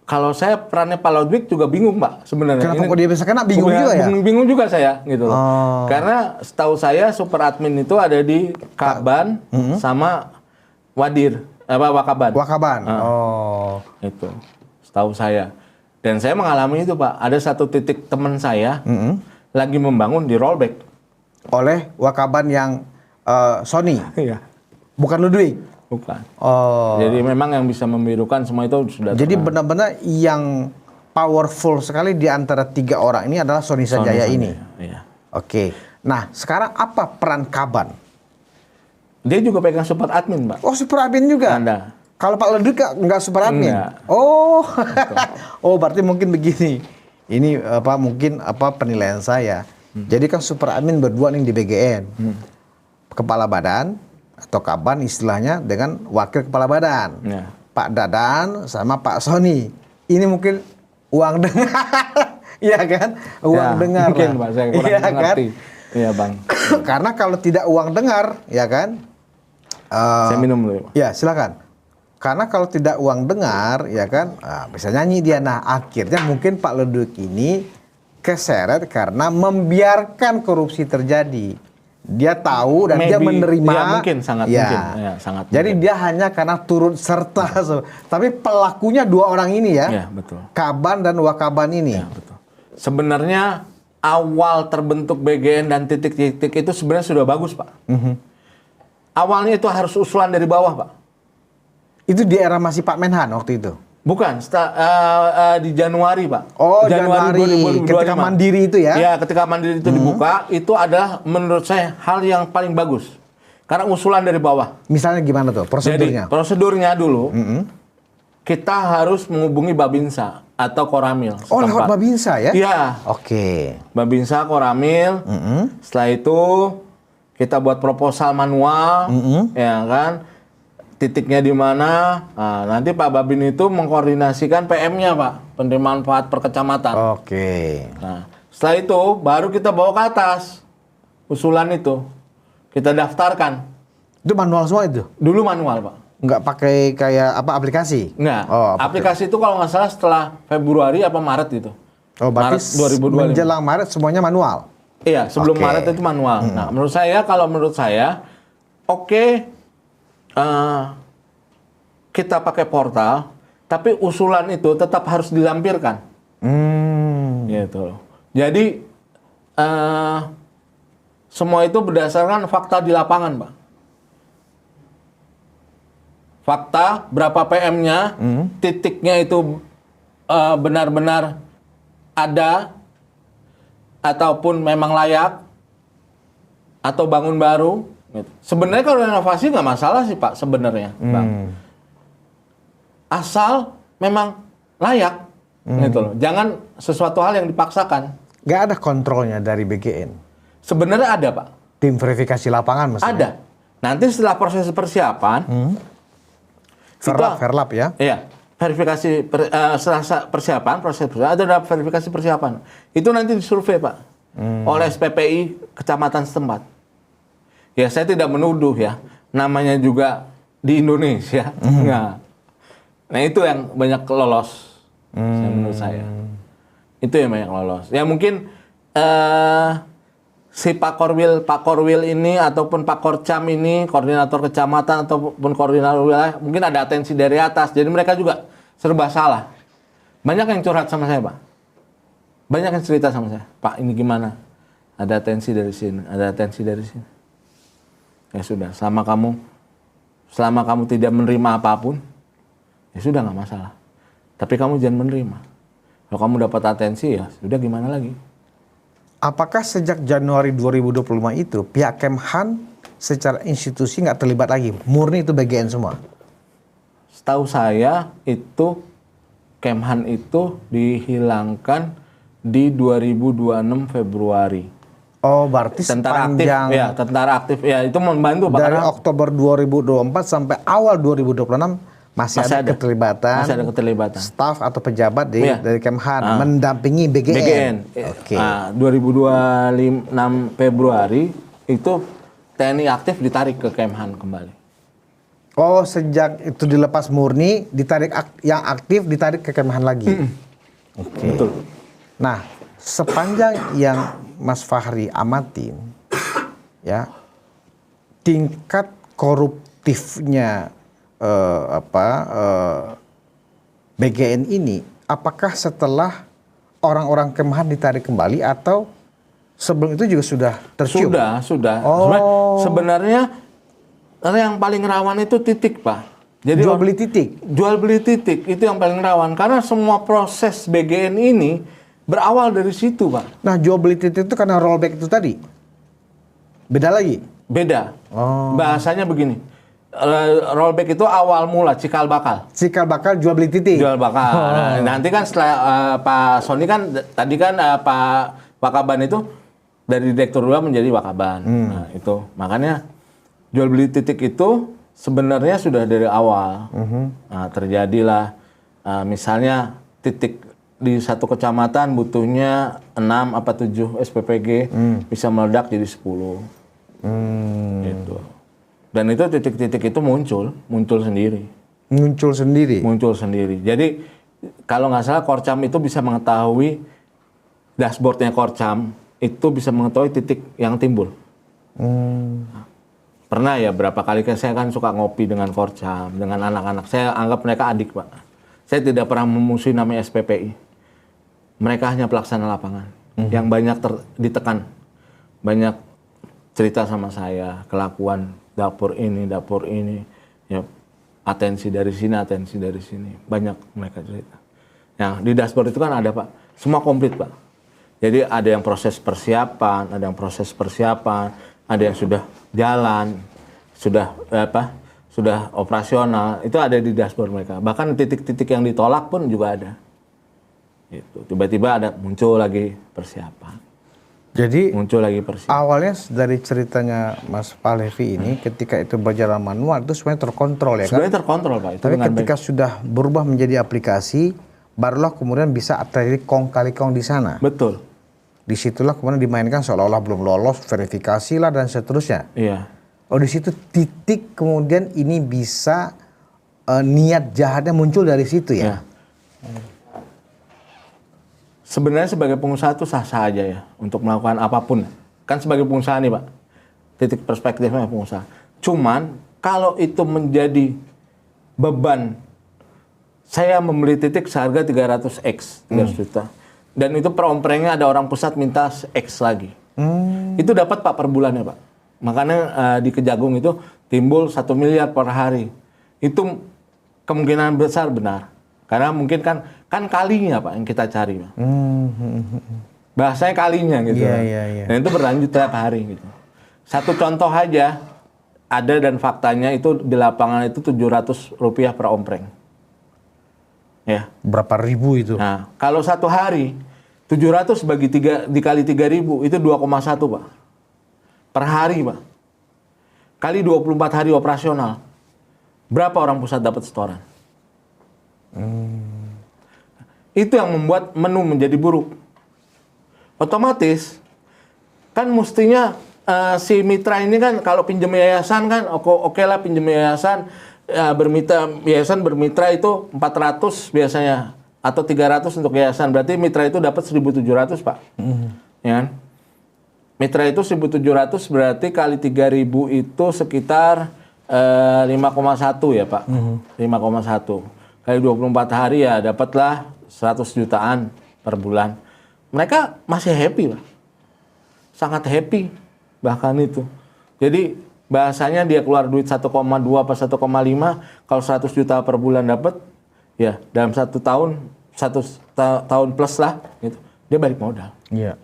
Kalau saya perannya Pak Ludwig juga bingung, Pak, sebenarnya. Kenapa kok dia bisa kena bingung juga ya? Bingung juga saya gitu loh. Karena setahu saya super admin itu ada di Kaban sama Wakaban. Wakaban. Itu setahu saya. Dan saya mengalami itu, Pak. Ada satu titik teman saya lagi membangun di rollback oleh Wakaban yang Sony. Iya. Bukan Ludwig. Bukan. Oh. Jadi memang yang bisa membirukan semua itu sudah. Jadi benar-benar yang powerful sekali di antara tiga orang ini adalah Sony Sanjaya ini. Iya. Oke. Nah, sekarang apa peran Kaban? Dia juga pegang super admin, Pak. Oh, super admin juga. Ada. Kalau Pak Ludwig nggak super admin. Enggak. Oh. Oh, berarti mungkin begini. Ini mungkin penilaian saya. Jadi kan super admin berdua nih di BGN. Kepala badan atau Kaban istilahnya dengan wakil kepala badan. Ya. Pak Dadan sama Pak Sony. Ini mungkin uang dengar. Iya kan? Uang dengar. Mungkin, Pak, saya kurang mengerti. Iya, Bang. Karena kalau tidak uang dengar, ya kan? Saya minum dulu, Pak. Ya, silakan. Karena kalau tidak uang dengar, ya kan, bisa nyanyi dia. Nah, akhirnya mungkin Pak Ludwig ini keseret karena membiarkan korupsi terjadi. Dia tahu dan dia menerima. Ya, mungkin, sangat mungkin. Ya, sangat jadi mungkin. dia hanya karena turut serta. Tapi pelakunya dua orang ini ya. Ya, betul. Kaban dan Wakaban ini. Ya, betul. Sebenarnya awal terbentuk BGN dan titik-titik itu sebenarnya sudah bagus, Pak. Awalnya itu harus usulan dari bawah, Pak. Itu di era masih Pak Menhan waktu itu? Bukan, di Januari, Pak. Oh, Januari 2025. Ketika Mandiri itu ya? Ya, ketika Mandiri itu dibuka, itu adalah menurut saya hal yang paling bagus. Karena usulan dari bawah. Misalnya gimana tuh prosedurnya? Jadi, prosedurnya dulu, kita harus menghubungi Babinsa atau Koramil. Oh, lewat Babinsa ya? Iya. Oke. Babinsa, Koramil. Setelah itu, kita buat proposal manual, ya kan? Titiknya di mana? Nah, nanti Pak Babin itu mengkoordinasikan PM-nya, Pak, penerimaan manfaat per kecamatan. Oke. Nah, setelah itu baru kita bawa ke atas usulan itu, kita daftarkan. Itu manual semua itu? Dulu manual, Pak. Nggak pakai kayak aplikasi? Nggak. Oh, aplikasi itu kalau nggak salah setelah Februari apa Maret itu. Oh, berarti Maret 2025. menjelang Maret semuanya manual? Iya, sebelum Maret itu manual. Nah, menurut saya, oke. Kita pakai portal, tapi usulan itu tetap harus dilampirkan. Gitu. Jadi semua itu berdasarkan fakta di lapangan, Pak. Fakta berapa PM-nya, titiknya itu benar-benar ada ataupun memang layak atau bangun baru. Gitu. Sebenarnya kalau renovasi nggak masalah sih, Pak, sebenarnya, Bang. Asal memang layak. Gitu loh. Jangan sesuatu hal yang dipaksakan. Nggak ada kontrolnya dari BGN. Sebenarnya ada, Pak. Tim verifikasi lapangan maksudnya. Ada. Nanti setelah proses persiapan, Verlap ya. iya, verifikasi setelah persiapan, proses persiapan, ada verifikasi persiapan. Itu nanti disurvei, Pak, oleh SPPI kecamatan setempat. Ya, saya tidak menuduh ya, namanya juga di Indonesia. Nah, itu yang banyak lolos, menurut saya. Itu yang banyak lolos. Ya mungkin si Pak Korwil ini ataupun Pak Korcam ini, koordinator kecamatan ataupun koordinator wilayah, mungkin ada atensi dari atas. Jadi mereka juga serba salah. Banyak yang curhat sama saya, Pak. Banyak yang cerita sama saya, Pak, ini gimana? Ada atensi dari sini, ada atensi dari sini. Ya sudah, selama kamu tidak menerima apapun, ya sudah nggak masalah. Tapi kamu jangan menerima. Kalau kamu dapat atensi, ya sudah, gimana lagi? Apakah sejak Januari 2025 itu pihak Kemhan secara institusi nggak terlibat lagi? Murni itu BGN semua? Setahu saya itu Kemhan itu dihilangkan di 2026 Februari. Oh, berarti Tentara aktif, sepanjang ya, tentara aktif, ya itu membantu, Pak. dari Karena Oktober 2024 sampai awal 2026 masih ada keterlibatan, masih ada keterlibatan. staf atau pejabat Iya. dari Kemhan mendampingi BGN. BGN. Oke. 2026 Februari itu TNI aktif ditarik ke Kemhan kembali. Oh, sejak itu dilepas murni, ditarik yang aktif ditarik ke Kemhan lagi. Oke. Betul. Nah, sepanjang yang Mas Fahri amatin, ya, tingkat koruptifnya BGN ini, apakah setelah orang-orang Kemhan ditarik kembali atau sebelum itu juga sudah tercium? Sudah. Oh. Sebenarnya yang paling rawan itu titik, Pak. Jadi Jual beli titik? Jual beli titik itu yang paling rawan karena semua proses BGN ini berawal dari situ, Pak. Nah, jual beli titik itu karena rollback itu tadi? Beda lagi? Beda. Oh. Bahasanya begini. Rollback itu awal mula cikal bakal. Cikal bakal jual beli titik? Jual bakal. Nah, nanti kan setelah Pak Sony kan tadi kan Pak Wakaban itu dari Direktur 2 menjadi Wakaban. Nah, itu makanya jual beli titik itu sebenarnya sudah dari awal. Nah, terjadilah misalnya titik di satu kecamatan butuhnya 6 apa 7 SPPG bisa meledak jadi 10. Gitu. Dan itu titik-titik itu muncul sendiri. Muncul sendiri? Muncul sendiri. Jadi kalau nggak salah Korcam itu bisa mengetahui dashboardnya Korcam itu bisa mengetahui titik yang timbul. Pernah ya berapa kali kan saya kan suka ngopi dengan Korcam, dengan anak-anak. Saya anggap mereka adik, Pak. Saya tidak pernah memusuhi namanya SPPI. Mereka hanya pelaksana lapangan yang banyak ditekan. Banyak cerita sama saya, kelakuan dapur ini, ya atensi dari sini, banyak mereka cerita. Nah, di dashboard itu kan ada, Pak, semua komplit, Pak. Jadi ada yang proses persiapan, ada yang sudah jalan, sudah operasional, itu ada di dashboard mereka. Bahkan titik-titik yang ditolak pun juga ada. Gitu. Tiba-tiba muncul lagi persiapan. Jadi Persiapan. awalnya dari ceritanya Mas Pahlevi ini ketika itu berjalan manual itu sebenarnya terkontrol ya kan? Sebenarnya terkontrol, Pak. Itu tapi dengan ketika sudah berubah menjadi aplikasi, barulah kemudian bisa terjadi kong kali kong di sana. Betul. Disitulah kemudian dimainkan seolah-olah belum lolos, verifikasi lah dan seterusnya. Iya. Oh, di situ titik kemudian ini bisa niat jahatnya muncul dari situ ya? Sebenarnya sebagai pengusaha itu sah-sah aja ya untuk melakukan apapun. Kan sebagai pengusaha nih, Pak. Titik perspektifnya pengusaha. Cuman kalau itu menjadi beban, saya membeli titik seharga 300X, 300 juta. Dan itu per omprengnya ada orang pusat minta X lagi. Itu dapat, Pak, per bulannya, Pak. Makanya di Kejagung itu timbul 1 miliar per hari. Itu kemungkinan besar benar. Karena mungkin kan kalinya, Pak, yang kita cari, Pak. Bahasanya kalinya gitu. Iya. Dan itu berlanjut tiap hari gitu. Satu contoh aja, ada dan faktanya itu di lapangan itu Rp700 per ompreng. Ya. Berapa ribu itu? Nah, kalau satu hari 700 dikali 3.000 itu 2,1 Pak. Per hari Pak. Kali 24 hari operasional. Berapa orang pusat dapat setoran? Itu yang membuat menu menjadi buruk. Otomatis kan mestinya si mitra ini kan kalau pinjam yayasan kan oke lah pinjam yayasan, yayasan bermitra itu 400 biasanya atau 300 untuk yayasan. Berarti mitra itu dapat 1.700 Pak. Ya kan? Mitra itu 1.700 berarti kali 3.000 itu sekitar 5,1 ya Pak. 5,1 kali 24 hari ya dapatlah 100 jutaan per bulan. Mereka masih happy Pak. Sangat happy bahkan itu. Jadi bahasanya dia keluar duit 1,2 apa 1,5 kalau 100 juta per bulan dapat ya dalam 1 tahun tahun plus lah gitu. Dia balik modal. Iya.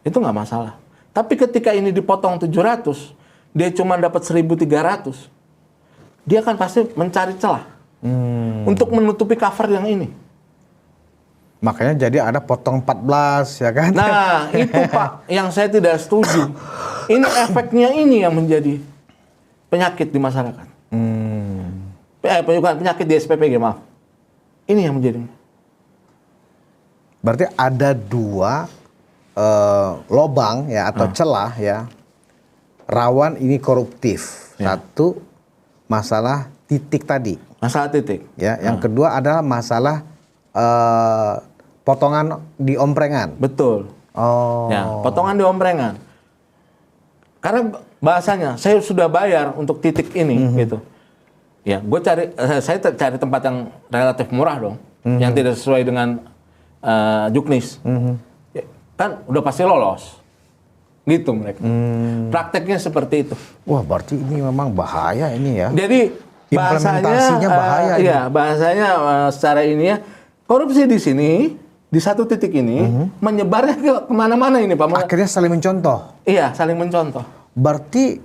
Itu nggak masalah. Tapi ketika ini dipotong 700, dia cuma dapat 1.300. Dia kan pasti mencari celah untuk menutupi cover yang ini. Makanya jadi ada potong 14 ya kan? Nah, itu Pak yang saya tidak setuju. Ini efeknya ini yang menjadi penyakit di masyarakat. Bukan penyakit di SPPG, maaf. Ini yang menjadi. Berarti ada dua lobang ya atau celah ya rawan ini koruptif. Satu masalah titik tadi. Masalah titik. Ya, yang kedua adalah masalah potongan di omprengan. Betul. Oh. Ya, potongan di omprengan. Karena bahasanya saya sudah bayar untuk titik ini gitu. Ya, saya cari tempat yang relatif murah dong, yang tidak sesuai dengan juknis. Ya, kan udah pasti lolos. Gitu mereka. Prakteknya seperti itu. Wah, berarti ini memang bahaya ini ya. Jadi Implementasinya bahaya. Iya, bahasanya secara ini ya korupsi di sini di satu titik ini menyebarnya ke kemana-mana ini Pak. Akhirnya saling mencontoh. Iya, saling mencontoh. Berarti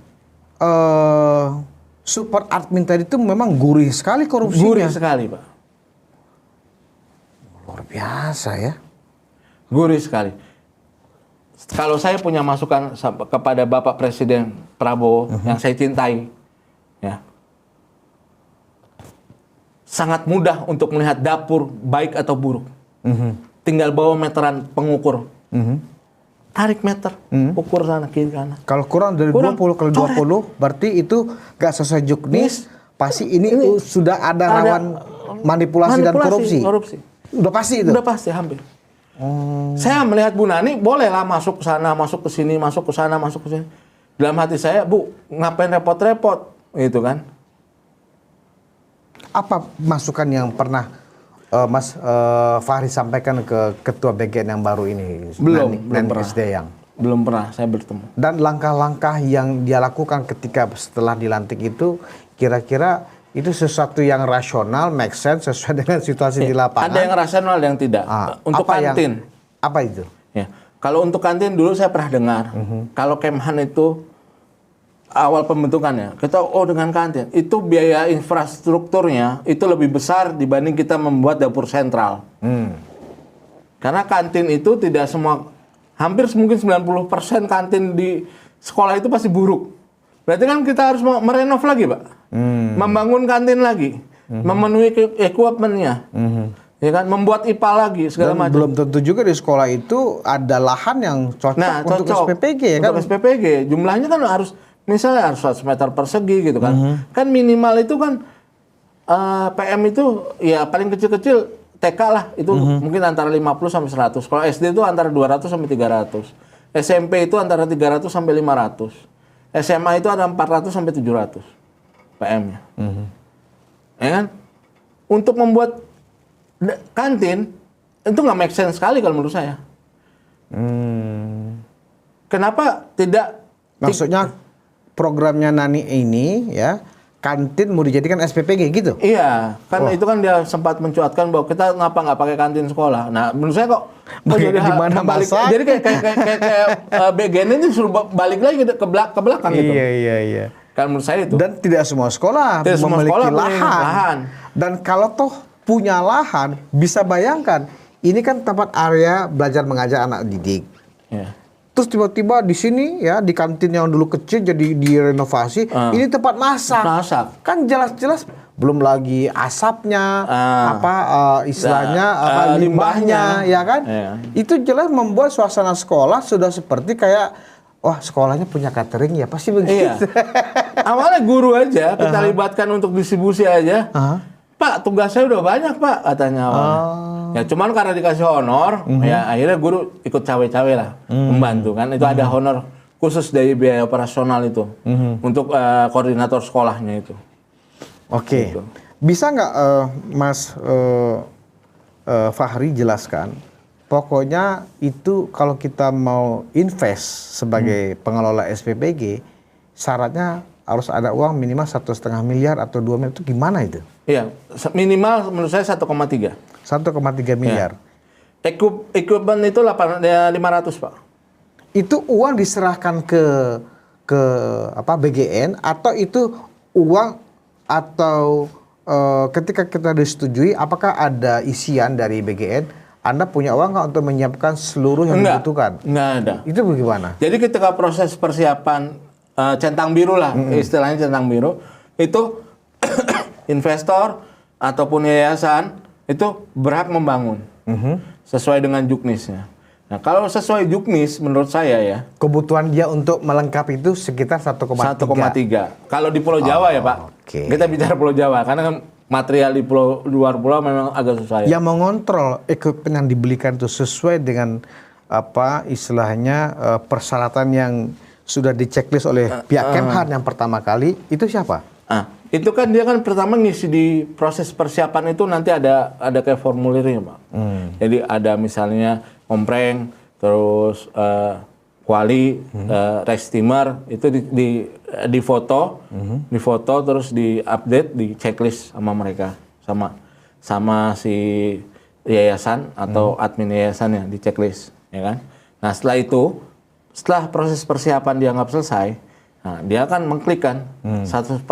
super admin tadi itu memang gurih sekali korupsinya. Gurih sekali Pak. Luar biasa ya. Gurih sekali. Kalau saya punya masukan kepada Bapak Presiden Prabowo yang saya cintai, ya, sangat mudah untuk melihat dapur baik atau buruk. Tinggal bawa meteran pengukur, tarik meter, ukur sana kiri kanan. Kalau kurang dari 20 kali 20, berarti itu gak sesuai juknis. Pasti ini sudah ada rawan manipulasi dan korupsi. Udah pasti itu. Udah pasti hampir. Saya melihat Bu Nani bolehlah masuk ke sana, masuk ke sini, masuk ke sana, masuk ke sini. Dalam hati saya, Bu, ngapain repot-repot, gitu kan? Apa masukan yang pernah Mas Fahri sampaikan ke Ketua BGN yang baru ini? Belum Nani Sdeyang. Belum pernah saya bertemu. Dan langkah-langkah yang dia lakukan ketika setelah dilantik itu, kira-kira itu sesuatu yang rasional, make sense, sesuai dengan situasi di lapangan. Ada yang rasional, ada yang tidak. Untuk kantin. Apa itu? Ya. Kalau untuk kantin dulu saya pernah dengar, kalau Kemhan itu awal pembentukannya, kita dengan kantin, itu biaya infrastrukturnya itu lebih besar dibanding kita membuat dapur sentral. Karena kantin itu tidak semua, hampir mungkin 90% kantin di sekolah itu pasti buruk. Berarti kan kita harus merenov lagi Pak. Membangun kantin lagi, memenuhi equipment-nya. Ya kan, membuat IPA lagi segala macam. Belum tentu juga di sekolah itu ada lahan yang cocok untuk SPPG ya kan? Untuk SPPG, jumlahnya kan harus misalnya harus 100 meter persegi gitu kan. Kan minimal itu kan PM itu ya paling kecil-kecil TK lah itu mungkin antara 50 sampai 100. Kalau SD itu antara 200 sampai 300. SMP itu antara 300 sampai 500. SMA itu ada 400 sampai 700 PM-nya. Ya kan? Untuk membuat kantin itu nggak make sense sekali kalau menurut saya. Kenapa tidak? Maksudnya programnya Nani ini ya kantin mau dijadikan SPPG gitu? Iya, kan itu kan dia sempat mencuatkan bahwa kita ngapa nggak pakai kantin sekolah. Nah, menurut saya kok jadi jadi kayak BGN ini suruh balik lagi ke belakang gitu. Iya. Kan menurut saya itu. Dan tidak semua sekolah memiliki lahan. Dan kalau toh punya lahan, bisa bayangkan, ini kan tempat area belajar mengajar anak didik. Ya. Terus tiba-tiba di sini ya, di kantin yang dulu kecil jadi direnovasi, ini tempat masak. Masak. Kan jelas-jelas belum lagi asapnya, istilahnya limbahnya. ya kan? Iya. Itu jelas membuat suasana sekolah sudah seperti kayak wah, sekolahnya punya catering ya, pasti begitu. Iya. Awalnya guru aja kita libatkan untuk distribusi aja. Pak, tugas saya udah banyak, Pak, katanya awalnya. Ya cuman karena dikasih honor, ya akhirnya guru ikut cawe-cawe lah, membantu kan. Itu ada honor khusus dari biaya operasional itu untuk koordinator sekolahnya itu. Oke. Gitu. Bisa nggak Mas Fahri jelaskan? Pokoknya itu kalau kita mau invest sebagai pengelola SPPG, syaratnya harus ada uang minimal 1,5 miliar atau 2 miliar, itu gimana itu? Iya, minimal menurut saya 1,3. 1,3 miliar. Equipment itu 500, Pak. Itu uang diserahkan ke BGN atau itu uang atau ketika kita disetujui, apakah ada isian dari BGN? Anda punya uang nggak untuk menyiapkan seluruh yang dibutuhkan? Enggak ada. Itu bagaimana? Jadi ketika proses persiapan centang biru lah, istilahnya centang biru, itu investor ataupun yayasan itu berhak membangun sesuai dengan juknisnya. Nah, kalau sesuai juknis menurut saya ya, Kebutuhan dia untuk melengkapi itu sekitar 1,3. 1,3. Kalau di Pulau Jawa ya, Pak. Oke. Kita bicara Pulau Jawa karena kan material di luar pulau memang agak susah ya. Yang mengontrol equipment yang dibelikan itu sesuai dengan istilahnya persyaratan yang sudah diceklis oleh pihak Kemhan yang pertama kali, itu siapa? Itu kan dia kan pertama ngisi di proses persiapan itu nanti ada kayak formulirnya, Pak. Jadi ada misalnya ompreng, terus kuali, restimer itu di foto, terus di update, di checklist sama mereka, sama si yayasan atau admin yayasannya di checklist, ya kan? Nah setelah proses persiapan dianggap selesai, nah, dia akan mengklik kan 100%.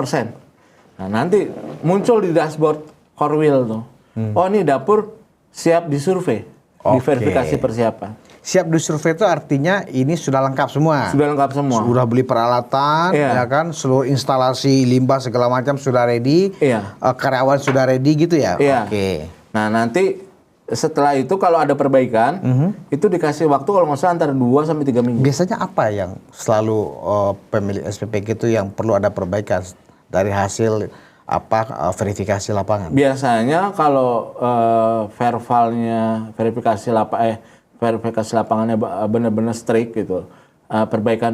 Nah, nanti muncul di dashboard Korwil tuh. Oh, ini dapur siap disurvei, diverifikasi persiapan. Siap disurvei itu artinya ini sudah lengkap semua. Sudah lengkap semua. Sudah beli peralatan, ya kan, seluruh instalasi limbah segala macam sudah ready. Karyawan sudah ready gitu ya. Oke. Nah, nanti setelah itu kalau ada perbaikan, itu dikasih waktu kalau nggak salah antara 2 sampai 3 minggu. Biasanya apa yang selalu pemilik SPPG itu yang perlu ada perbaikan dari hasil verifikasi lapangan? Biasanya kalau verifikasi lapangannya benar-benar strict gitu, perbaikan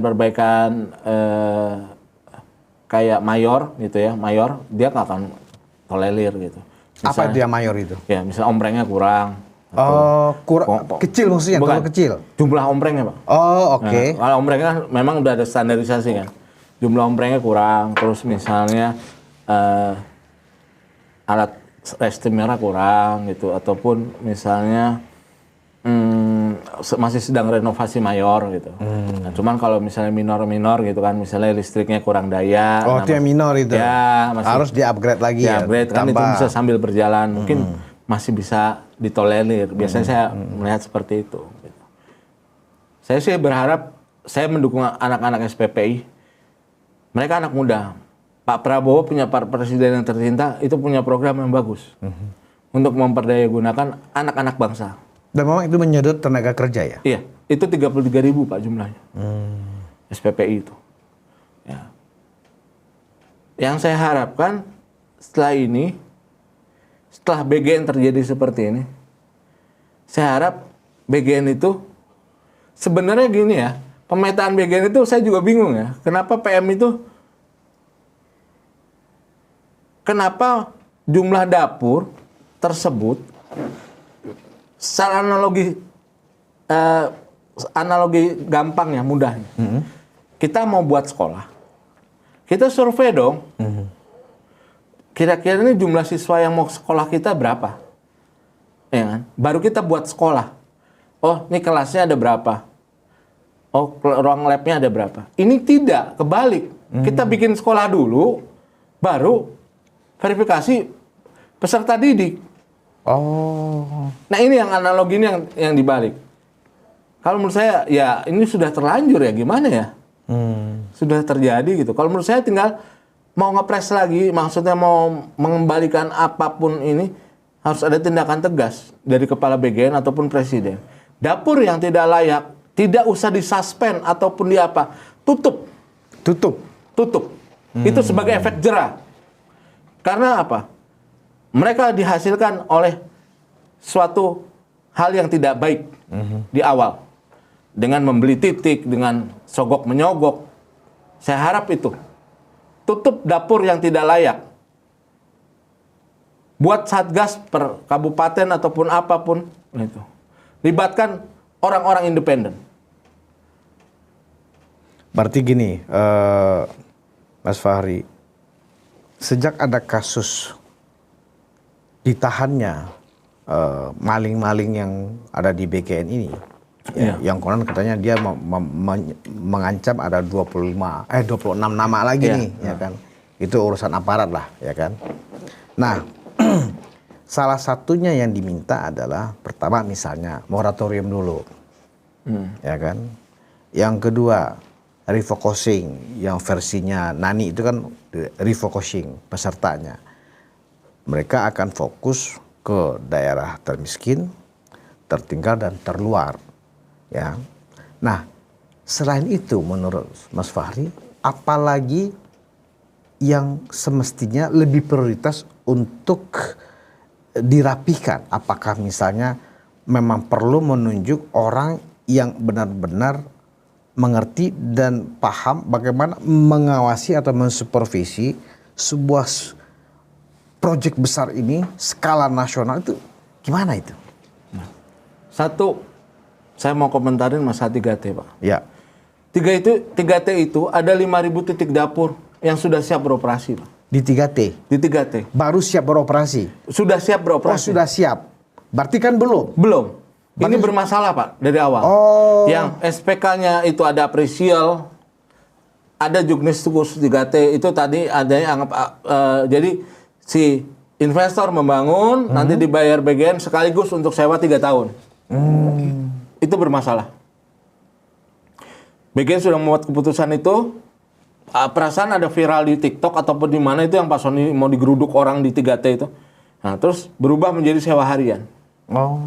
kayak mayor gitu ya, dia nggak akan tolerir gitu. Misalnya, apa dia mayor itu? Ya, misalnya omprengnya kurang. Kecil maksudnya, bukan, kalau kecil? Jumlah omprengnya, Pak. Oh, oke. Nah, kalau omprengnya kan memang udah ada standarisasi kan. Jumlah omprengnya kurang, terus misalnya alat restimernya kurang gitu, ataupun misalnya masih sedang renovasi mayor gitu. Nah, cuman kalau misalnya minor gitu kan, misalnya listriknya kurang daya. Oh, itu yang minor itu. Ya, harus di-upgrade lagi ya. Di-upgrade kan itu bisa sambil berjalan, mungkin masih bisa ditolerir. Biasanya saya melihat seperti itu. Gitu. Saya sih berharap, saya mendukung anak-anak SPPI. Mereka anak muda. Pak Prabowo punya presiden yang tercinta, itu punya program yang bagus untuk memperdaya gunakan anak-anak bangsa. Dan memang itu menyedot tenaga kerja ya? Iya, itu 33.000 Pak jumlahnya. SPPI itu. Ya. Yang saya harapkan setelah ini, setelah BGN terjadi seperti ini, saya harap BGN itu sebenarnya gini ya, pemetaan BGN itu saya juga bingung ya. Kenapa PM itu, kenapa jumlah dapur tersebut secara analogi gampang ya, mudahnya. Kita mau buat sekolah, kita survei dong. Kira-kira ini jumlah siswa yang mau sekolah kita berapa? Ya kan? Baru kita buat sekolah. Oh, ini kelasnya ada berapa? Oh, ruang labnya ada berapa? Ini tidak, kebalik. Kita bikin sekolah dulu, baru verifikasi peserta didik. Oh. Nah ini yang analogi ini yang dibalik. Kalau menurut saya ya ini sudah terlanjur ya, gimana ya? Sudah terjadi gitu. Kalau menurut saya tinggal mau ngepres lagi, maksudnya mau mengembalikan apapun ini harus ada tindakan tegas dari kepala BGN ataupun presiden. Dapur yang tidak layak tidak usah disuspend ataupun di apa, tutup. Itu sebagai efek jera. Karena apa? Mereka dihasilkan oleh suatu hal yang tidak baik di awal. Dengan membeli titik, dengan sogok menyogok. Saya harap itu. Tutup dapur yang tidak layak. Buat satgas per kabupaten ataupun apapun. Itu. Libatkan orang-orang independen. Berarti gini, Mas Fahri, sejak ada kasus ditahannya maling-maling yang ada di BGN ini, yang konon katanya dia mengancam ada 26 nama lagi nih, ya kan? Itu urusan aparat lah, ya kan? Nah, salah satunya yang diminta adalah pertama misalnya moratorium dulu, ya kan? Yang kedua refocusing, yang versinya Nani itu kan refocusing pesertanya. Mereka akan fokus ke daerah termiskin, tertinggal dan terluar, ya. Nah, selain itu menurut Mas Fahri, apalagi yang semestinya lebih prioritas untuk dirapikan? Apakah misalnya memang perlu menunjuk orang yang benar-benar mengerti dan paham bagaimana mengawasi atau mensupervisi sebuah proyek besar ini skala nasional, itu gimana itu? Satu, saya mau komentarin masalah 3T, Pak. Ya. 3T itu ada 5.000 titik dapur yang sudah siap beroperasi, Pak. Di 3T? Di 3T. Baru siap beroperasi? Sudah siap beroperasi. Oh, sudah siap. Berarti kan belum? Belum. Ini bermasalah, Pak, dari awal. Oh. Yang SPK-nya itu ada apresial, ada juknis khusus 3T, itu tadi adanya anggap jadi si investor membangun, nanti dibayar BGN sekaligus untuk sewa 3 tahun. Itu bermasalah. BGN sudah membuat keputusan itu. Perasaan ada viral di TikTok ataupun di mana itu yang Pak Sony mau digeruduk orang di 3T itu. Nah, terus berubah menjadi sewa harian. Oh.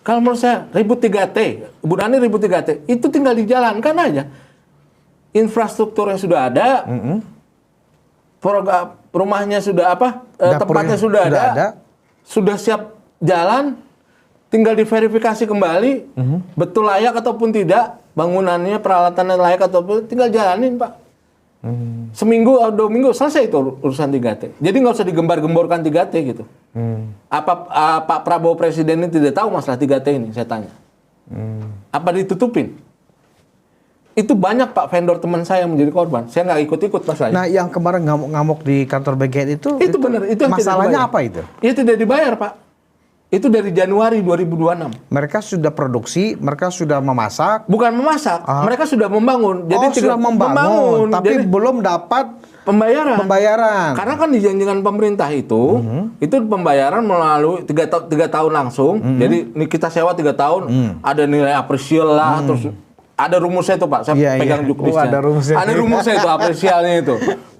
Kalau menurut saya ribut 3T, Bu Nani ribut 3T, itu tinggal dijalankan aja. Infrastruktur yang sudah ada, program rumahnya sudah tempatnya sudah ada, sudah siap jalan, tinggal diverifikasi kembali, betul layak ataupun tidak, bangunannya, peralatannya layak ataupun tinggal jalanin, Pak. Seminggu atau 2 minggu selesai itu urusan 3T. Jadi nggak usah digembar-gemborkan 3T gitu. Apa Pak Prabowo Presiden ini tidak tahu masalah 3T ini, saya tanya. Apa ditutupin? Itu banyak Pak vendor teman saya yang menjadi korban. Saya nggak ikut-ikut masalahnya. Nah, yang kemarin ngamuk-ngamuk di kantor BGN itu benar, itu yang masalahnya tidak apa itu? Itu tidak dibayar, Pak. Itu dari Januari 2026. Mereka sudah produksi, mereka sudah memasak. Bukan memasak, mereka sudah membangun. Jadi sudah membangun, tapi jadi belum dapat pembayaran. Karena kan dijanjikan pemerintah itu pembayaran melalui 3 tahun langsung. Jadi ini kita sewa 3 tahun, ada nilai apresial lah, terus ada rumusnya itu, Pak. Saya pegang juknisnya. Ada rumusnya itu, apresialnya itu.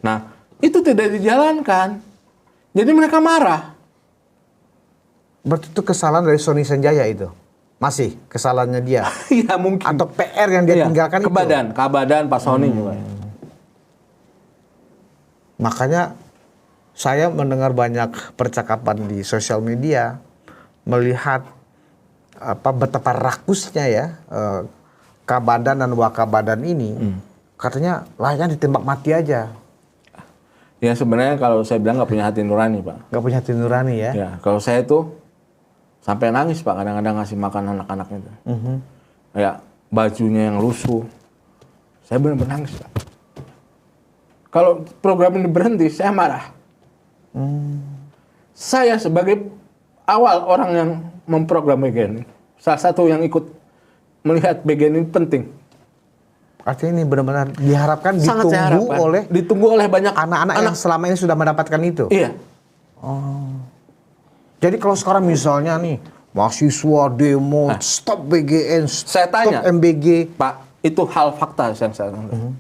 Nah, itu tidak dijalankan. Jadi mereka marah. Berarti itu kesalahan dari Sony Sanjaya itu? Masih kesalahannya dia? Iya mungkin. Atau PR yang dia tinggalkan itu? Kebadan Pak Sony juga. Makanya saya mendengar banyak percakapan di sosial media, melihat betapa rakusnya ya Kabadan dan Wakabadan ini. Katanya layaknya ditembak mati aja. Ya sebenarnya kalau saya bilang nggak punya hati nurani, Pak. Nggak punya hati nurani ya? Ya, kalau saya itu sampai nangis, Pak, kadang-kadang ngasih makan anak-anaknya itu. Ya, bajunya yang lusuh. Saya benar-benar nangis, Pak. Kalau program ini berhenti, saya marah. Saya sebagai awal orang yang memprogram BGN, salah satu yang ikut melihat BGN ini penting. Artinya ini benar-benar diharapkan ditunggu oleh banyak anak-anak yang selama ini sudah mendapatkan itu? Iya. Jadi kalau sekarang misalnya nih mahasiswa demo stop BGN, Saya stop tanya, MBG. Pak, itu hal fakta yang saya tahu.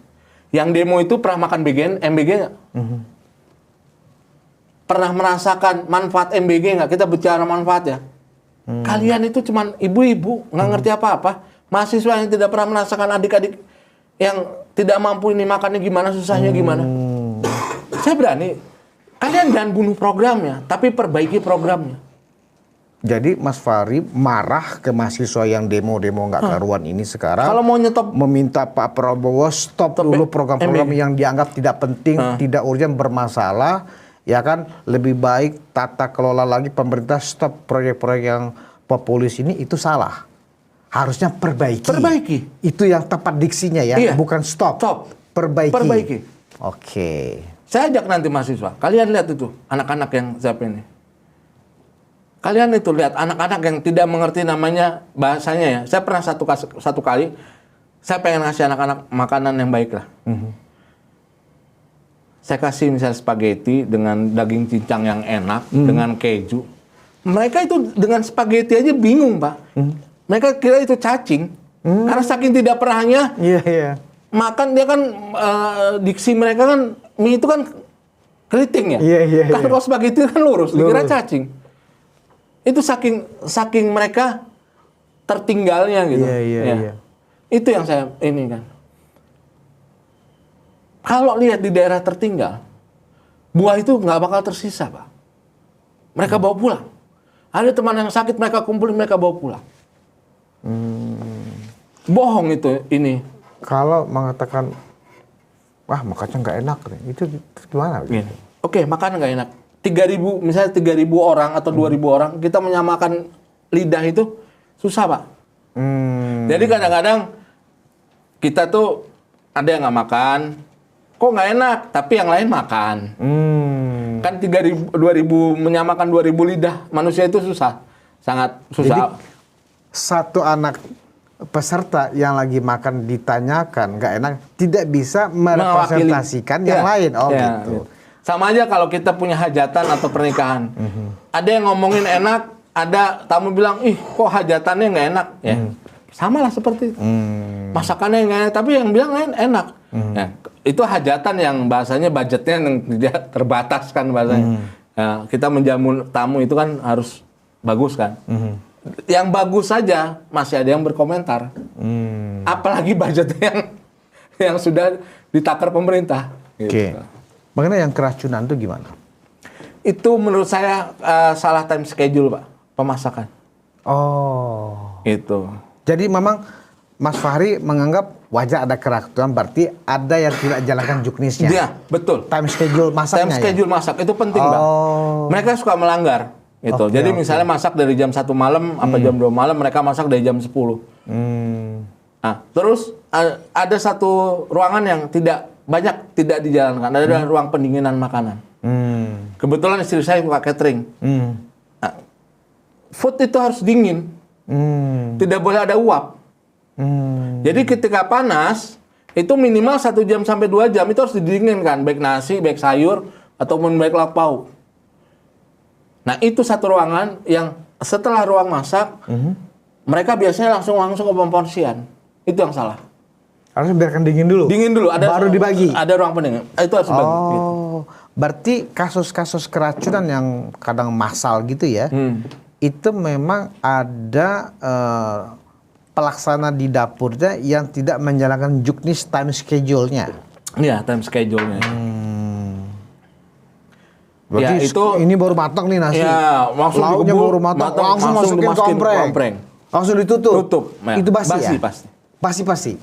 Yang demo itu pernah makan BGN, MBG nggak? Pernah merasakan manfaat MBG nggak? Kita bicara manfaat ya. Kalian itu cuman ibu-ibu, nggak ngerti apa-apa. Mahasiswa yang tidak pernah merasakan adik-adik yang tidak mampu ini makannya gimana, susahnya gimana. Saya berani. Kalian jangan bunuh programnya, tapi perbaiki programnya. Jadi Mas Fahri marah ke mahasiswa yang demo-demo nggak karuan ini sekarang. Kalau mau nyetop, meminta Pak Prabowo stop dulu program-program yang dianggap tidak penting, tidak urgent, bermasalah, ya kan? Lebih baik tata kelola lagi pemerintah, stop proyek-proyek yang populis ini, itu salah. Harusnya perbaiki. Perbaiki. Itu yang tepat diksinya ya, Iya. bukan stop. Stop. Perbaiki. Perbaiki. Oke. Saya ajak nanti mahasiswa, kalian lihat itu anak-anak yang siapa ini. Kalian itu lihat anak-anak yang tidak mengerti namanya bahasanya ya. Saya pernah satu kali, saya pengen ngasih anak-anak makanan yang baik lah. Saya kasih misalnya spaghetti dengan daging cincang yang enak, dengan keju. Mereka itu dengan spaghetti aja bingung, Pak. Mereka kira itu cacing, karena saking tidak pernahnya. Iya, iya. Makan dia kan diksi mereka kan mie itu kan keriting ya. Iya. Kan kalau spaghetti kan lurus, dikira cacing. Itu saking mereka tertinggalnya gitu. Iya. Itu yang saya ini kan. Kalau lihat di daerah tertinggal, buah itu nggak bakal tersisa, Pak. Mereka bawa pulang. Ada teman yang sakit mereka kumpulin, mereka bawa pulang. Bohong itu ini. Kalau mengatakan, wah makannya nggak enak, itu gimana? Gini. Oke, makan nggak enak. 3.000, misalnya 3.000 orang atau 2.000 orang, kita menyamakan lidah itu susah, Pak. Jadi kadang-kadang kita tuh ada yang nggak makan, kok nggak enak, tapi yang lain makan. Kan 3.000, 2.000 menyamakan 2.000 lidah manusia itu susah, sangat susah. Jadi, satu anak peserta yang lagi makan ditanyakan nggak enak, tidak bisa merepresentasikan yang lain. Gitu. Sama aja kalau kita punya hajatan atau pernikahan. Ada yang ngomongin enak, ada tamu bilang, ih kok hajatannya nggak enak. Ya, sama lah seperti itu. Masakannya nggak enak, tapi yang bilang lain enak. Ya, itu hajatan yang bahasanya budgetnya yang tidak terbatas kan bahasanya. Ya, kita menjamu tamu itu kan harus bagus kan. Yang bagus saja masih ada yang berkomentar. Apalagi budgetnya yang sudah ditakar pemerintah. Gitu. Oke. Mengenai yang keracunan itu gimana? Itu menurut saya salah time schedule, Pak, pemasakan. Oh. Itu. Jadi memang Mas Fahri menganggap wajar ada keracunan, berarti ada yang tidak jalankan juknisnya. Iya, betul. Time schedule masaknya. Time schedule masak itu penting, Bang. Mereka suka melanggar. Gitu. Jadi misalnya masak dari jam 1 malam apa jam 2 malam, mereka masak dari jam 10. Nah, terus ada satu ruangan yang tidak dijalankan. Ada ruang pendinginan makanan. Kebetulan istri saya suka catering. Nah, food itu harus dingin. Tidak boleh ada uap. Jadi ketika panas, itu minimal 1 jam sampai 2 jam itu harus didinginkan. Baik nasi, baik sayur, ataupun baik lauk pauk. Nah, itu satu ruangan yang setelah ruang masak, mereka biasanya langsung ke pemporsian. Itu yang salah. Harus biarkan dingin dulu. Dingin dulu, baru dibagi. Ada ruang pendingin. Itu harus dibagi. Gitu. Berarti kasus-kasus keracunan yang kadang massal gitu ya, itu memang ada pelaksana di dapurnya yang tidak menjalankan juknis time schedule-nya. Iya, time schedule-nya. Berarti ya, itu ini baru matang nih nasi. Ya, langsung lauknya baru matang, langsung masukin ke ompreng. Langsung ditutup. Tutup. Ya. Itu basi ya? Pasti.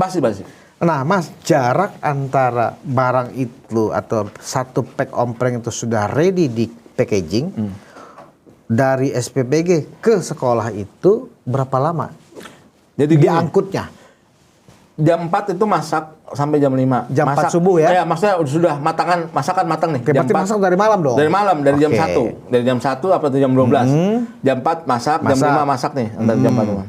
Nah, Mas, jarak antara barang itu atau satu pack ompreng itu sudah ready di packaging dari SPBG ke sekolah itu berapa lama? Jadi diangkutnya? Jam 4 itu masak sampai jam 5. Jam 4 subuh ya? Ya, maksudnya sudah masakan matang nih. Oke, berarti masak dari malam dong? Dari malam, dari jam 1. Dari jam 1 apa tuh jam 12. Jam 4 masak, jam 5 masak nih. Antara jam 4.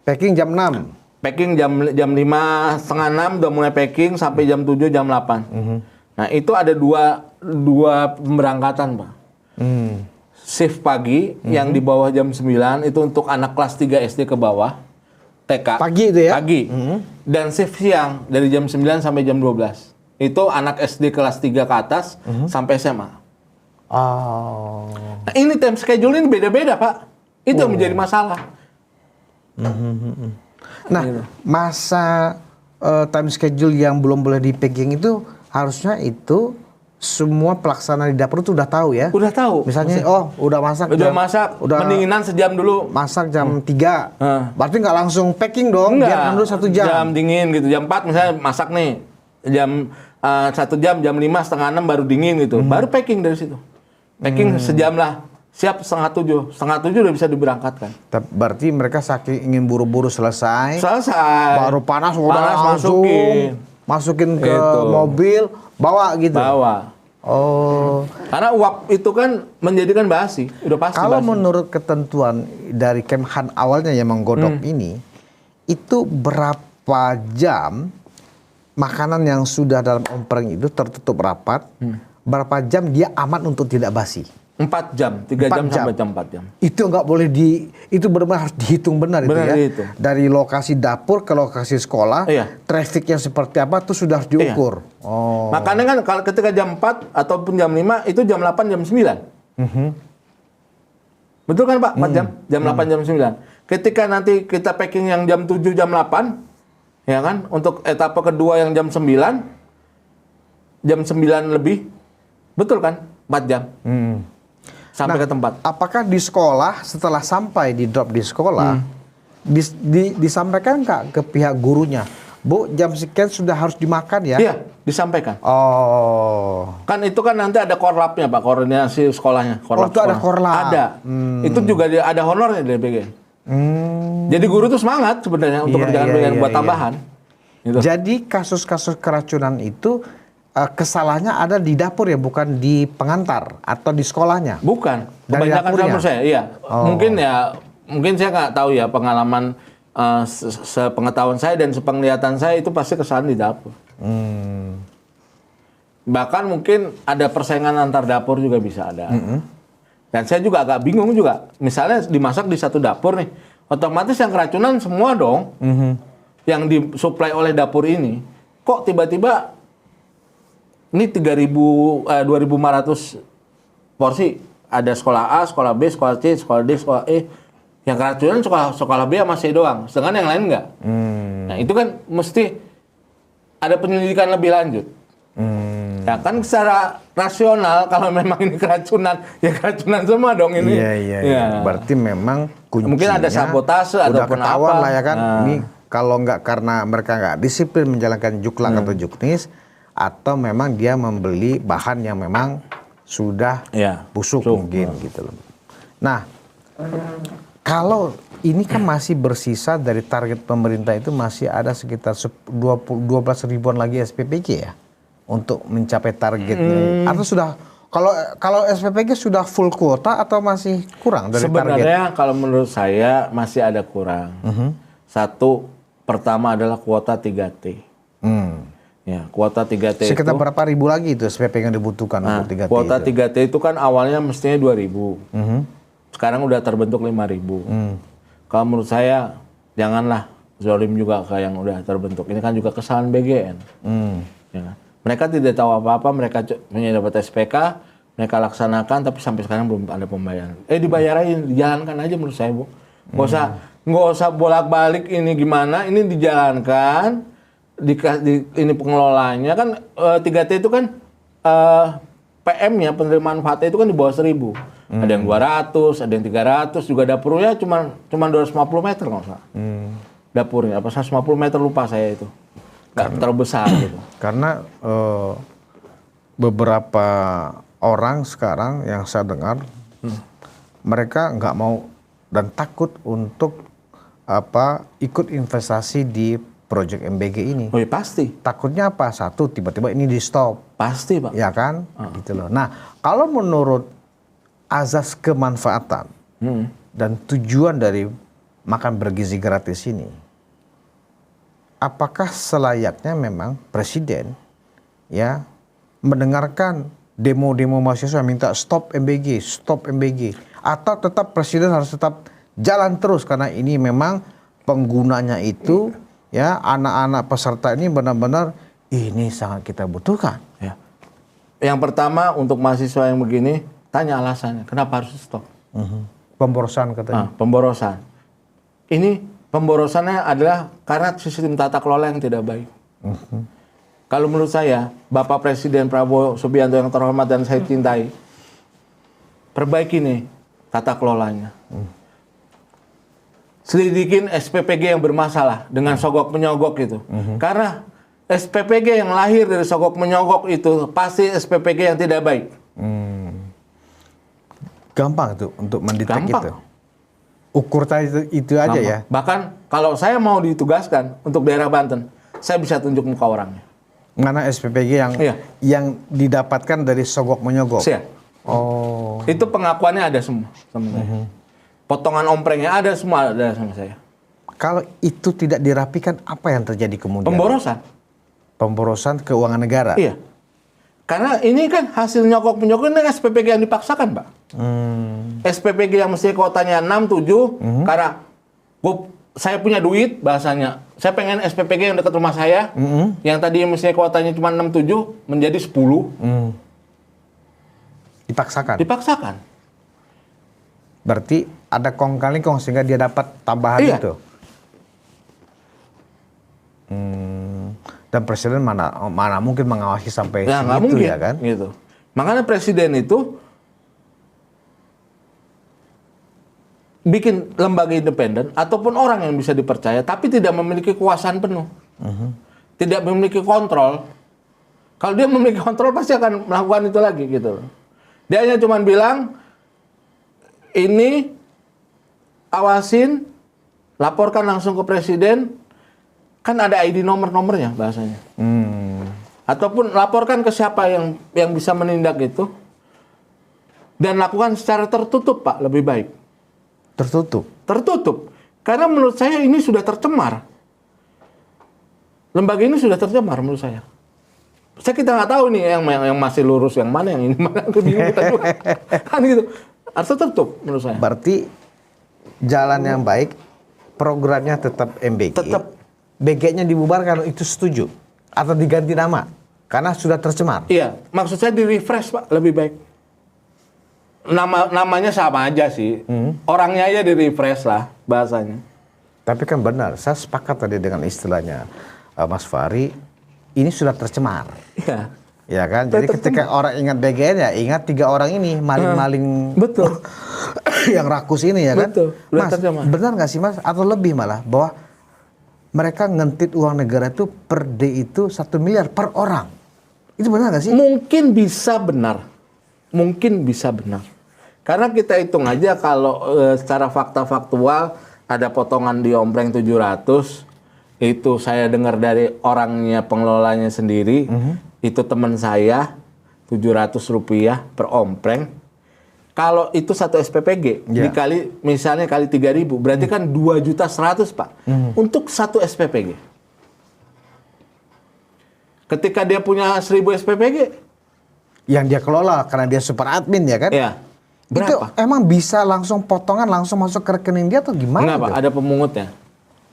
Packing jam 6? Packing jam 5, setengah 6 udah mulai packing sampai jam 7, jam 8. Nah, itu ada dua pemberangkatan, Pak. shift pagi yang di bawah jam 9 itu untuk anak kelas 3 SD ke bawah, TK. Pagi itu ya? Pagi. Dan shift siang dari jam 9 sampai jam 12. Itu anak SD kelas 3 ke atas sampai SMA. Oh. Nah, ini time schedule ini beda-beda, Pak. Itu yang menjadi masalah. Nah, masa time schedule yang belum boleh di packing itu harusnya itu semua pelaksana di dapur itu udah tahu ya? Udah tahu. Misalnya, udah masak. Udah masak, mendinginan sejam dulu. Masak jam 3. Berarti nggak langsung packing dong? Enggak. Biar dulu 1 jam. Jam dingin gitu. Jam 4 misalnya masak nih. Jam 1 jam, jam 5, setengah 6 baru dingin gitu. Baru packing dari situ. Packing sejam lah. Siap setengah 7. Setengah 7 udah bisa diberangkatkan. Berarti mereka saking ingin buru-buru selesai. Baru panas udah langsung masukin ke mobil, bawa gitu. Bawa. Oh. Karena uap itu kan menjadikan basi. Udah pasti Kalau basi. menurut ketentuan dari Kemhan awalnya yang menggodok ini, itu berapa jam makanan yang sudah dalam ompreng itu tertutup rapat, berapa jam dia aman untuk tidak basi? 4 jam, 3 jam 4 sampai jam 4 jam. Itu nggak boleh itu benar-benar harus dihitung benar itu ya. Dihitung. Dari lokasi dapur ke lokasi sekolah, Iya. trafficnya seperti apa itu sudah harus diukur. Iya. Oh. Makanya kan kalau ketika jam 4 ataupun jam 5 itu jam 8 jam 9. Betul kan Pak? 4 jam, jam 8 jam 9. Ketika nanti kita packing yang jam 7 jam 8, ya kan? Untuk etapa kedua yang jam 9, jam 9 lebih, betul kan? 4 jam. Sampai ke tempat. Apakah di sekolah setelah sampai di drop di sekolah disampaikan nggak ke pihak gurunya, Bu, jam sekian sudah harus dimakan ya? Iya, disampaikan. Oh. Kan itu kan nanti ada korlapnya Pak, koordinasi sekolahnya. Oh, itu ada korlap. Ada. Itu juga ada honornya dari BGN. Jadi guru tuh semangat sebenarnya untuk kerjaan BGN buat tambahan. Gitu. Jadi kasus-kasus keracunan itu kesalahannya ada di dapur ya, bukan di pengantar atau di sekolahnya? Bukan. Dari Kebanyakan dapurnya? menurut saya, iya. Mungkin saya nggak tahu ya pengalaman sepengetahuan saya dan sepenglihatan saya itu pasti kesalahan di dapur. Bahkan mungkin ada persaingan antar dapur juga bisa ada. Dan saya juga agak bingung juga. Misalnya dimasak di satu dapur nih, otomatis yang keracunan semua dong. Yang disuplai oleh dapur ini. Kok tiba-tiba ini 2.500 porsi. Ada sekolah A, sekolah B, sekolah C, sekolah D, sekolah E. Yang keracunan sekolah B sama C doang. Sedangkan yang lain enggak. Nah itu kan mesti ada penyelidikan lebih lanjut. Ya kan secara rasional kalau memang ini keracunan, ya keracunan semua dong ini. Iya. Berarti memang kuncinya mungkin ada sabotase udah ataupun ketahuan apa. lah ya kan. Ini kalau nggak karena mereka nggak disiplin menjalankan juklak atau juknis, atau memang dia membeli bahan yang memang sudah busuk mungkin gitu loh. Nah, kalau ini kan masih bersisa dari target pemerintah itu masih ada sekitar 12 ribuan lagi SPPJ ya untuk mencapai targetnya. Atau sudah kalau SPPJ sudah full kuota atau masih kurang dari target? Sebenarnya kalau menurut saya masih ada kurang. Satu, pertama adalah kuota 3T. Ya, kuota 3T sekitar itu, berapa ribu lagi itu SPP yang dibutuhkan untuk 3T kuota itu? 3T itu kan awalnya mestinya 2.000. Sekarang udah terbentuk 5.000. Kalau menurut saya janganlah zolim juga kayak yang udah terbentuk. Ini kan juga kesalahan BGN. Ya. Mereka tidak tahu apa-apa, mereka punya dapat SPK, mereka laksanakan, tapi sampai sekarang belum ada pembayaran. Dibayarin, dijalankan aja menurut saya, Bu. Nggak usah bolak-balik ini gimana, ini dijalankan. Ini pengelolanya kan 3T itu kan PM-nya penerimaan manfaatnya itu kan di bawah 1.000. Ada yang 200, ada yang 300, juga dapurnya cuma 250 meter nggak usah. Dapurnya apa 150 meter lupa saya itu. Nggak terlalu besar gitu. Karena beberapa orang sekarang yang saya dengar mereka nggak mau dan takut untuk ikut investasi di proyek MBG ini. Oh ya pasti. Takutnya apa? Satu, tiba-tiba ini di stop. Pasti Pak. Ya kan? Gitu loh. Nah, kalau menurut azas kemanfaatan dan tujuan dari makan bergizi gratis ini, apakah selayaknya memang presiden ya mendengarkan demo-demo mahasiswa minta stop MBG, atau tetap presiden harus tetap jalan terus karena ini memang penggunanya itu ya anak-anak peserta ini benar-benar ini sangat kita butuhkan. Ya. Yang pertama untuk mahasiswa yang begini, tanya alasannya kenapa harus stop. Pemborosan katanya. Pemborosan. Ini pemborosannya adalah karena sistem tata kelola yang tidak baik. Kalau menurut saya, Bapak Presiden Prabowo Subianto yang terhormat dan saya cintai, perbaiki nih tata kelolanya. Selidikin SPPG yang bermasalah dengan sogok menyogok itu. Karena SPPG yang lahir dari sogok menyogok itu pasti SPPG yang tidak baik. Gampang tuh untuk mendetek Gampang. itu. Ukur tadi itu aja Gampang. ya. Bahkan kalau saya mau ditugaskan untuk daerah Banten, saya bisa tunjuk muka orangnya. Mana SPPG yang didapatkan dari sogok menyogok. Siap. Oh. Itu pengakuannya ada semua sama saya. Potongan omprengnya ada semua ada sama saya. Kalau itu tidak dirapikan, apa yang terjadi kemudian? Pemborosan. Pemborosan keuangan negara. Iya. Karena ini kan hasil nyogok-menyogok ini SPPG yang dipaksakan, Pak. SPPG yang mesti kuotanya 6, 7, karena saya punya duit, bahasanya. Saya pengen SPPG yang dekat rumah saya, yang tadi mesti kuotanya cuma 6, 7, menjadi 10. Dipaksakan. Dipaksakan. Berarti ada kong kali kong sehingga dia dapat tambahan Iya. itu. Dan presiden mana mungkin mengawasi sampai Ya, nggak segitu mungkin, ya kan? gitu. Makanya presiden itu bikin lembaga independen ataupun orang yang bisa dipercaya, tapi tidak memiliki kekuasaan penuh, tidak memiliki kontrol. Kalau dia memiliki kontrol pasti akan melakukan itu lagi gitu. Dia hanya cuma bilang, ini awasin, laporkan langsung ke presiden, kan ada ID nomor-nomornya bahasanya. Ataupun laporkan ke siapa yang bisa menindak itu, dan lakukan secara tertutup, Pak, lebih baik. Tertutup. Karena menurut saya ini sudah tercemar. Lembaga ini sudah tercemar menurut saya. Kita nggak tahu nih yang masih lurus yang mana, yang ini mana, kita juga. Kan gitu. Harus tertutup menurut saya. Berarti jalan yang baik, programnya tetap MBG. Tetap. BG-nya dibubarkan, itu setuju? Atau diganti nama? Karena sudah tercemar. Iya, maksud saya di-refresh, Pak, lebih baik. Namanya sama aja sih. Orangnya aja di-refresh lah bahasanya. Tapi kan benar, saya sepakat tadi dengan istilahnya Mas Fahri, ini sudah tercemar. Iya. Ya kan? Jadi ketika orang ingat BGN ya ingat 3 orang ini maling-maling Betul. yang rakus ini ya kan? Betul. Mas, benar nggak sih Mas? Atau lebih malah bahwa mereka ngentit uang negara itu per day itu 1 miliar per orang. Itu benar nggak sih? Mungkin bisa benar. Karena kita hitung aja kalau secara fakta-faktual ada potongan di ompreng 700, itu saya dengar dari orangnya pengelolanya sendiri, itu teman saya 700 rupiah per ompreng. Kalau itu satu SPPG dikali misalnya kali 3.000, berarti kan 2.100.000 Pak untuk satu SPPG. Ketika dia punya 1.000 SPPG yang dia kelola karena dia super admin ya kan? Iya. Berapa? Itu emang bisa langsung potongan langsung masuk ke rekening dia atau gimana? Enggak, Pak, ada pemungutnya.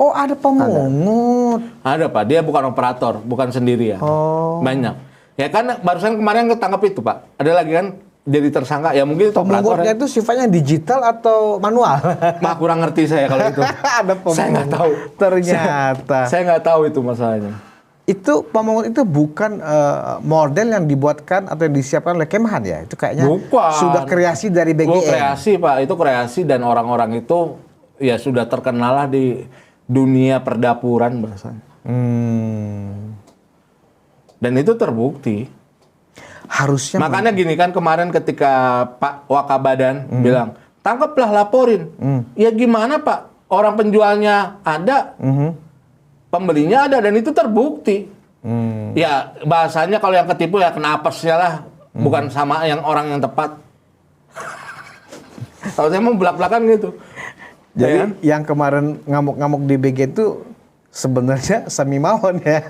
Oh, ada pemungut. Ada, Pak. Dia bukan operator, bukan sendiri ya. Oh. Banyak. Ya kan barusan kemarin ketangkap itu, Pak. Ada lagi kan jadi tersangka. Ya mungkin itu operator. Pemungutnya itu sifatnya digital atau manual? Mah kurang ngerti saya kalau itu. Ada pemungut. Saya nggak tahu. Ternyata. Saya nggak tahu itu masalahnya. Itu pemungut itu bukan model yang dibuatkan atau yang disiapkan oleh Kemhan ya? Itu kayaknya Bukan. sudah kreasi dari BGN. Kreasi, Pak. Itu kreasi dan orang-orang itu ya sudah terkenal lah di dunia perdapuran bahasanya. Dan itu terbukti. Harusnya. Makanya gini kan kemarin ketika Pak Wakabadan bilang, tangkaplah, laporin. Ya gimana Pak? Orang penjualnya ada, pembelinya ada, dan itu terbukti. Ya bahasanya kalau yang ketipu ya kena apesnya lah, bukan sama yang orang yang tepat. Kalau saya mau belak-belakan gitu. Jadi Ya kan? yang kemarin ngamuk-ngamuk di BG itu sebenarnya Sami Mawon ya.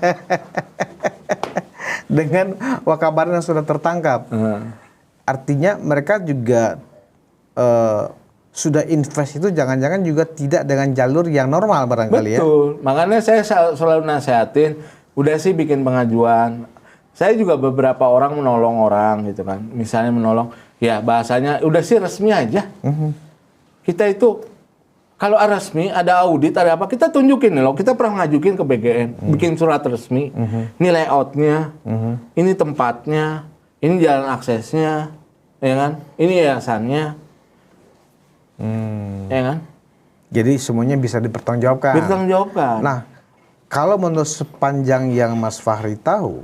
dengan Wakabaran yang sudah tertangkap. Artinya mereka juga sudah invest itu jangan-jangan juga tidak dengan jalur yang normal barangkali ya. Betul. Makanya saya selalu nasihatin, udah sih bikin pengajuan. Saya juga beberapa orang menolong orang gitu kan. Misalnya menolong, ya bahasanya udah sih resmi aja. Kita itu kalau resmi ada audit ada apa kita tunjukin nih loh. Kita pernah ngajukin ke BGN, bikin surat resmi. Ini layoutnya, ini tempatnya, ini jalan aksesnya, ya kan? Ini yayasannya, ya kan? Jadi semuanya bisa dipertanggungjawabkan. Dipertanggungjawabkan. Nah, kalau menurut sepanjang yang Mas Fahri tahu,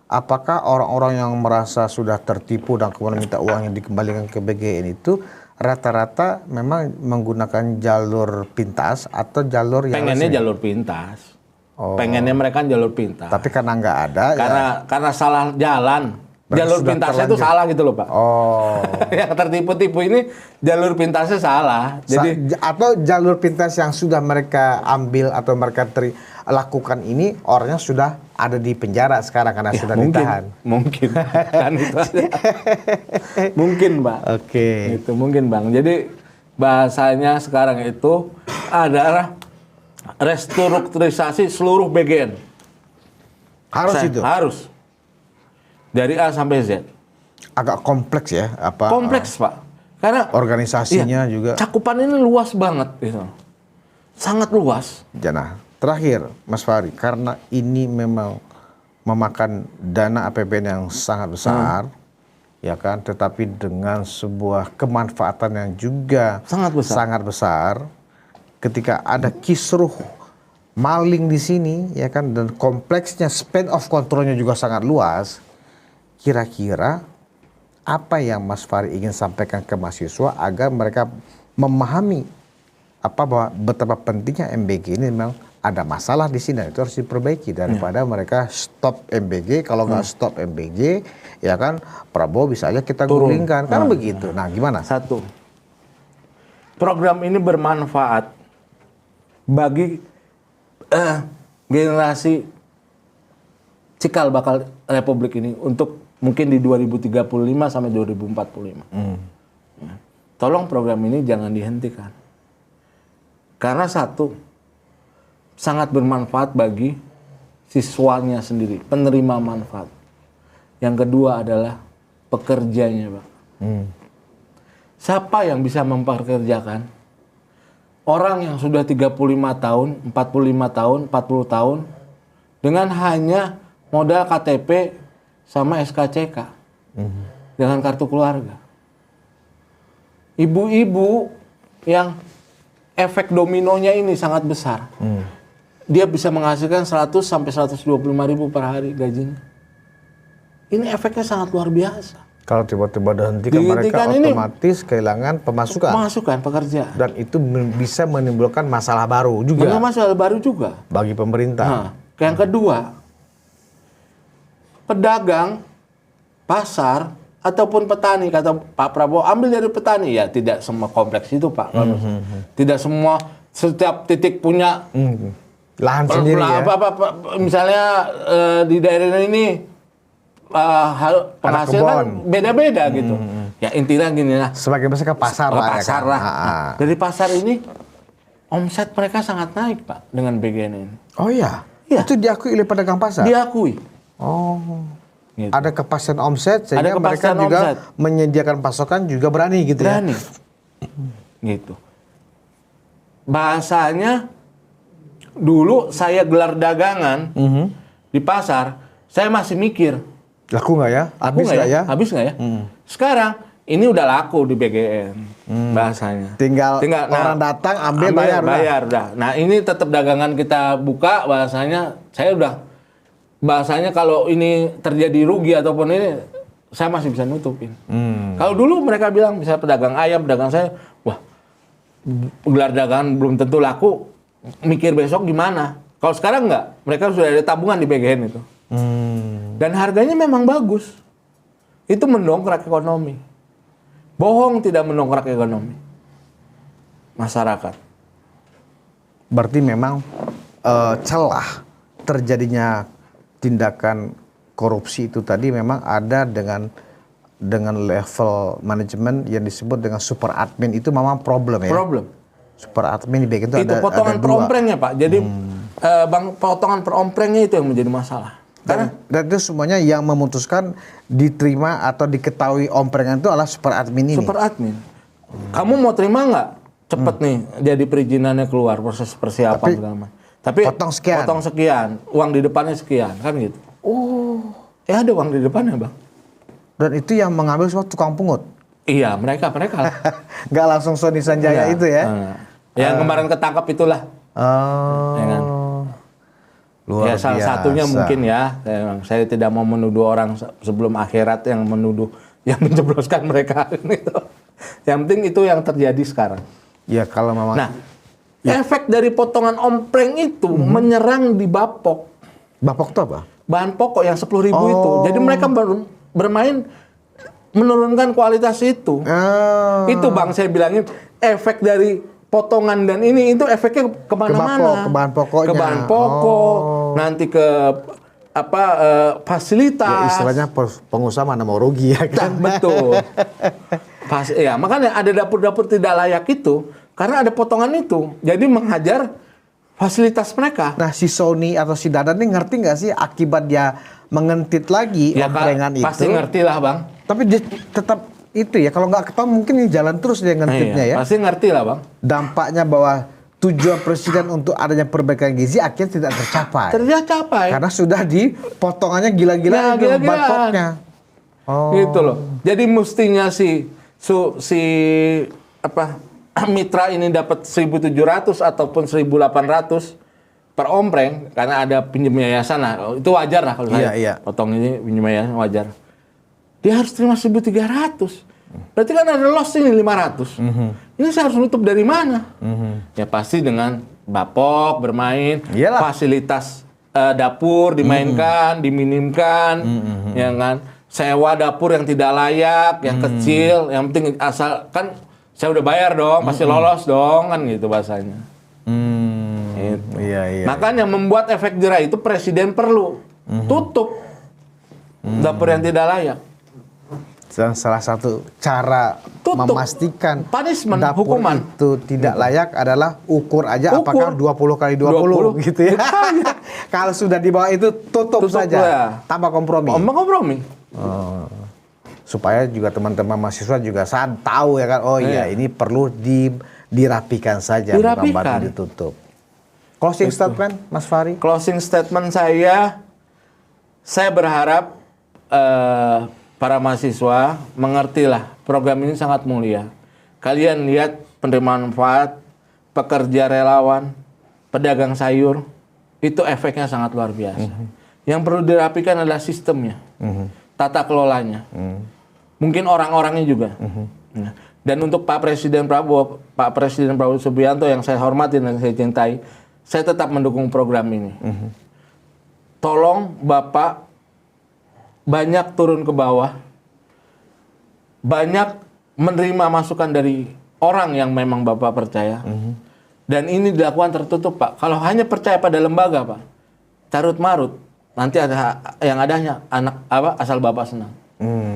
apakah orang-orang yang merasa sudah tertipu dan kemudian minta uangnya dikembalikan ke BGN itu rata-rata memang menggunakan jalur pintas atau jalur yang pengennya resmi? jalur pintas. Pengennya mereka jalur pintas. Tapi karena nggak ada Karena salah jalan. Berarti Jalur sudah pintasnya itu terlanjur. salah gitu loh, Pak. Oh. Yang tertipu-tipu ini jalur pintasnya salah. Jadi Atau jalur pintas yang sudah mereka ambil atau mereka lakukan ini orangnya sudah ada di penjara sekarang karena sudah ditahan. Mungkin. Kan itu ada. Mungkin, Pak. Oke. Itu mungkin, Bang. Jadi bahasanya sekarang itu adalah restrukturisasi seluruh BGN. Harus itu. Harus. Dari A sampai Z. Agak kompleks ya apa? Kompleks, Pak. Karena Organisasinya juga. cakupan ini luas banget gitu. Sangat luas. Nah, terakhir Mas Fahri, karena ini memang memakan dana APBN yang sangat besar, ya kan, tetapi dengan sebuah kemanfaatan yang juga Sangat besar. ketika ada kisruh maling di sini, ya kan, dan kompleksnya span of controlnya juga sangat luas. Kira-kira apa yang Mas Fahri ingin sampaikan ke mahasiswa agar mereka memahami bahwa betapa pentingnya MBG ini memang ada masalah di sini, itu harus diperbaiki daripada mereka stop MBG. Kalau nggak stop MBG, ya kan Prabowo bisa aja kita gulingkan, kan begitu. Nah, gimana? Satu, program ini bermanfaat bagi generasi cikal bakal Republik ini untuk mungkin di 2035 sampai 2045. Ya. Tolong program ini jangan dihentikan. Karena satu, sangat bermanfaat bagi siswanya sendiri, penerima manfaat. Yang kedua adalah pekerjanya, Pak. Siapa yang bisa mempekerjakan orang yang sudah 35 tahun, 45 tahun, 40 tahun dengan hanya modal KTP sama SKCK dengan kartu keluarga. Ibu-ibu yang efek dominonya ini sangat besar. Dia bisa menghasilkan 100 sampai 125 ribu per hari gajinya. Ini efeknya sangat luar biasa. Kalau tiba-tiba dihentikan mereka otomatis kehilangan pemasukan. Pemasukan pekerja. Dan itu bisa menimbulkan masalah baru juga. Masalah baru juga. Bagi pemerintah. Nah, yang kedua, pedagang, pasar, ataupun petani, kata Pak Prabowo, ambil dari petani. Ya, tidak semua kompleks itu, Pak. Tidak semua, setiap titik punya lahan sendiri ya. Misalnya di daerah ini penghasilan beda-beda gitu. Ya intinya gini lah. Sebagai besar ke pasar lah. Pasar lah. Nah, dari pasar ini, omset mereka sangat naik, Pak, dengan BGN ini. Oh iya? Iya. Itu diakui oleh pedagang pasar? Diakui. Oh. Gitu. Ada kepastian omset sehingga Ada mereka kepastian juga omset. menyediakan pasokan juga berani gitu ya. Berani. Gitu. Bahasanya dulu saya gelar dagangan di pasar, saya masih mikir. Laku nggak ya? Habis nggak ya? Habis nggak ya? Sekarang ini udah laku di BGN bahasanya. Tinggal orang datang ambil bayar udah. Nah, ini tetap dagangan kita buka bahasanya. Saya udah bahasanya kalau ini terjadi rugi ataupun ini saya masih bisa nutupin. Kalau dulu mereka bilang bisa pedagang ayam, pedagang saya, wah, gelar dagangan belum tentu laku, mikir besok gimana. Kalau sekarang nggak, mereka sudah ada tabungan di BGN itu. Dan harganya memang bagus. Itu mendongkrak ekonomi. Bohong tidak mendongkrak ekonomi masyarakat. Berarti memang celah terjadinya tindakan korupsi itu tadi memang ada dengan level manajemen yang disebut dengan super admin itu memang problem ya. Problem. Super admin di bagian itu ada potongan dua. per omprengnya Pak. Jadi potongan per omprengnya itu yang menjadi masalah. Karena Dan itu semuanya yang memutuskan diterima atau diketahui omprengan itu adalah super admin ini. super admin. Kamu mau terima nggak? Cepet nih, jadi perizinannya keluar, proses persiapan segala macam. Tapi potong sekian, uang di depannya sekian, kan gitu. Oh, ya ada uang di depannya Bang. Dan itu yang mengambil semua tukang pungut. Iya, mereka lah. Nggak langsung Sony Sanjaya itu ya? Yang kemarin ketangkap itulah. Oh. Ya kan? Luar salah biasa. satunya mungkin ya, saya tidak mau menuduh orang sebelum akhirat yang menuduh, yang menjebloskan mereka. Gitu. Yang penting itu yang terjadi sekarang. Ya kalau memang. Nah, efek dari potongan ompreng itu menyerang di Bapok. Bapok itu apa? Bahan pokok yang 10.000 itu. Jadi mereka bermain menurunkan kualitas itu. Itu Bang saya bilangin efek dari potongan dan ini itu efeknya kemana-mana. Ke bahan pokoknya. Ke bahan pokok, nanti ke fasilitas. Ya, istilahnya pengusaha mana mau rugi ya kan? Betul. Ya makanya ada dapur-dapur tidak layak itu karena ada potongan itu. Jadi menghajar fasilitas mereka. Nah si Sony atau si Dadan ini ngerti nggak sih akibat dia mengentit lagi omprengan itu? Pasti ngerti lah Bang. Tapi dia tetap itu ya, kalau nggak ketahuan mungkin ini jalan terus dia ngentipnya ya. Pasti ngerti lah Bang. Dampaknya bahwa tujuan presiden untuk adanya perbaikan gizi akhirnya tidak tercapai. Tercapai. Karena sudah dipotongannya gila-gilaan bangkoknya. Gitu loh. Jadi mestinya si mitra ini dapat 1.700 ataupun 1.800 per ompreng karena ada pinjam yayasan. Nah, itu wajar lah kalau saya potong ini pinjam yayasan wajar. Dia harus terima 1.300. Berarti kan ada loss ini 500. Ini saya harus nutup dari mana? Ya pasti dengan Bapok bermain, fasilitas dapur dimainkan, diminimkan, ya kan? Sewa dapur yang tidak layak, yang kecil, yang penting asal kan saya udah bayar dong, pasti lolos dong kan gitu bahasanya. Gitu. Makanya membuat efek jerah itu presiden perlu tutup dapur yang tidak layak. Dan salah satu cara memastikan punishment, dapur hukuman itu tidak layak adalah ukur aja apakah 20 kali 20 gitu ya. Kalau sudah di bawah itu tutup saja. Ya. Tanpa kompromi. Kompromi. Supaya juga teman-teman mahasiswa juga tahu ya kan, iya ini perlu dirapikan saja, bukan baru ditutup. Closing statement Mas Fahri? Closing statement saya berharap para mahasiswa mengertilah program ini sangat mulia. Kalian lihat penerima manfaat, pekerja relawan, pedagang sayur, itu efeknya sangat luar biasa. Yang perlu dirapikan adalah sistemnya, tata kelolanya, mungkin orang-orangnya juga. Dan untuk Pak Presiden Prabowo Subianto yang saya hormati dan saya cintai, saya tetap mendukung program ini. Tolong Bapak banyak turun ke bawah, banyak menerima masukan dari orang yang memang Bapak percaya. Dan ini dilakukan tertutup Pak. Kalau hanya percaya pada lembaga Pak, carut marut, nanti ada yang adanya anak asal Bapak senang.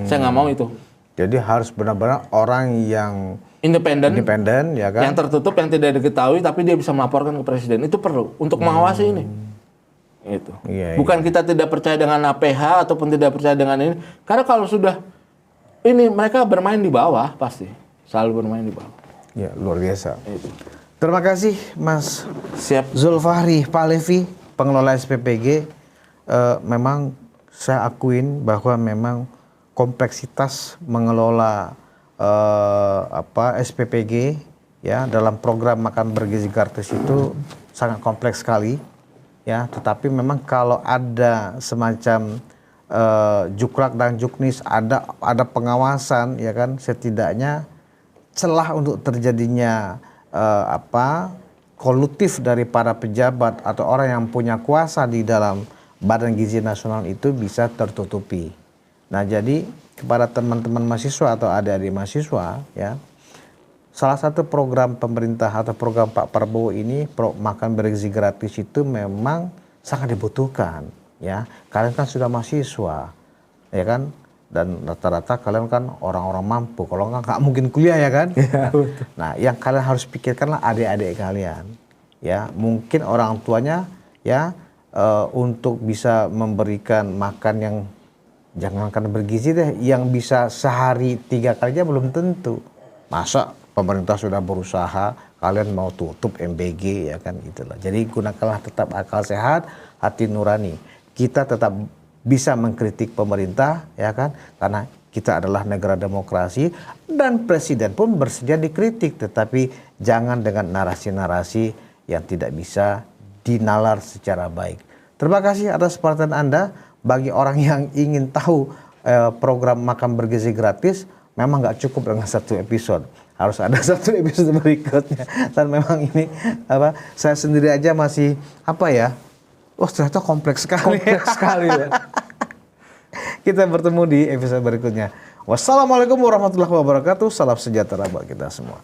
Saya nggak mau itu. Jadi harus benar-benar orang yang independen ya kan? Yang tertutup, yang tidak diketahui, tapi dia bisa melaporkan ke presiden. Itu perlu untuk mengawasi ini. Itu. Bukan kita tidak percaya dengan APH ataupun tidak percaya dengan ini. Karena kalau sudah ini mereka bermain di bawah pasti selalu bermain di bawah. Ya luar biasa. Itu. Terima kasih Mas Zulfahri Pahlevi, pengelola SPPG. Memang saya akuin bahwa memang kompleksitas mengelola SPPG ya dalam program makan bergizi gratis itu sangat kompleks sekali. Ya, tetapi memang kalau ada semacam jukrak dan juknis, ada pengawasan, ya kan, setidaknya celah untuk terjadinya kolutif dari para pejabat atau orang yang punya kuasa di dalam Badan Gizi Nasional itu bisa tertutupi. Nah, jadi kepada teman-teman mahasiswa atau adik-adik mahasiswa, ya, salah satu program pemerintah atau program Pak Prabowo ini makan bergizi gratis itu memang sangat dibutuhkan ya. Kalian kan sudah mahasiswa, ya kan? Dan rata-rata kalian kan orang-orang mampu. Kalau nggak mungkin kuliah ya kan? Nah, yang kalian harus pikirkanlah adik-adik kalian, ya. Mungkin orang tuanya, ya, untuk bisa memberikan makan yang jangankan bergizi deh, yang bisa sehari 3 kali aja belum tentu. Masa pemerintah sudah berusaha, kalian mau tutup MBG, ya kan, itulah. Jadi gunakanlah tetap akal sehat, hati nurani. Kita tetap bisa mengkritik pemerintah, ya kan, karena kita adalah negara demokrasi dan presiden pun bersedia dikritik, tetapi jangan dengan narasi-narasi yang tidak bisa dinalar secara baik. Terima kasih atas perhatian Anda. Bagi orang yang ingin tahu program makan bergizi gratis, memang nggak cukup dengan 1 episode, harus ada 1 episode berikutnya. Dan memang ini saya sendiri aja masih ternyata kompleks sekali. Kompleks sekali ya. Kita bertemu di episode berikutnya. Wassalamualaikum warahmatullahi wabarakatuh. Salam sejahtera buat kita semua.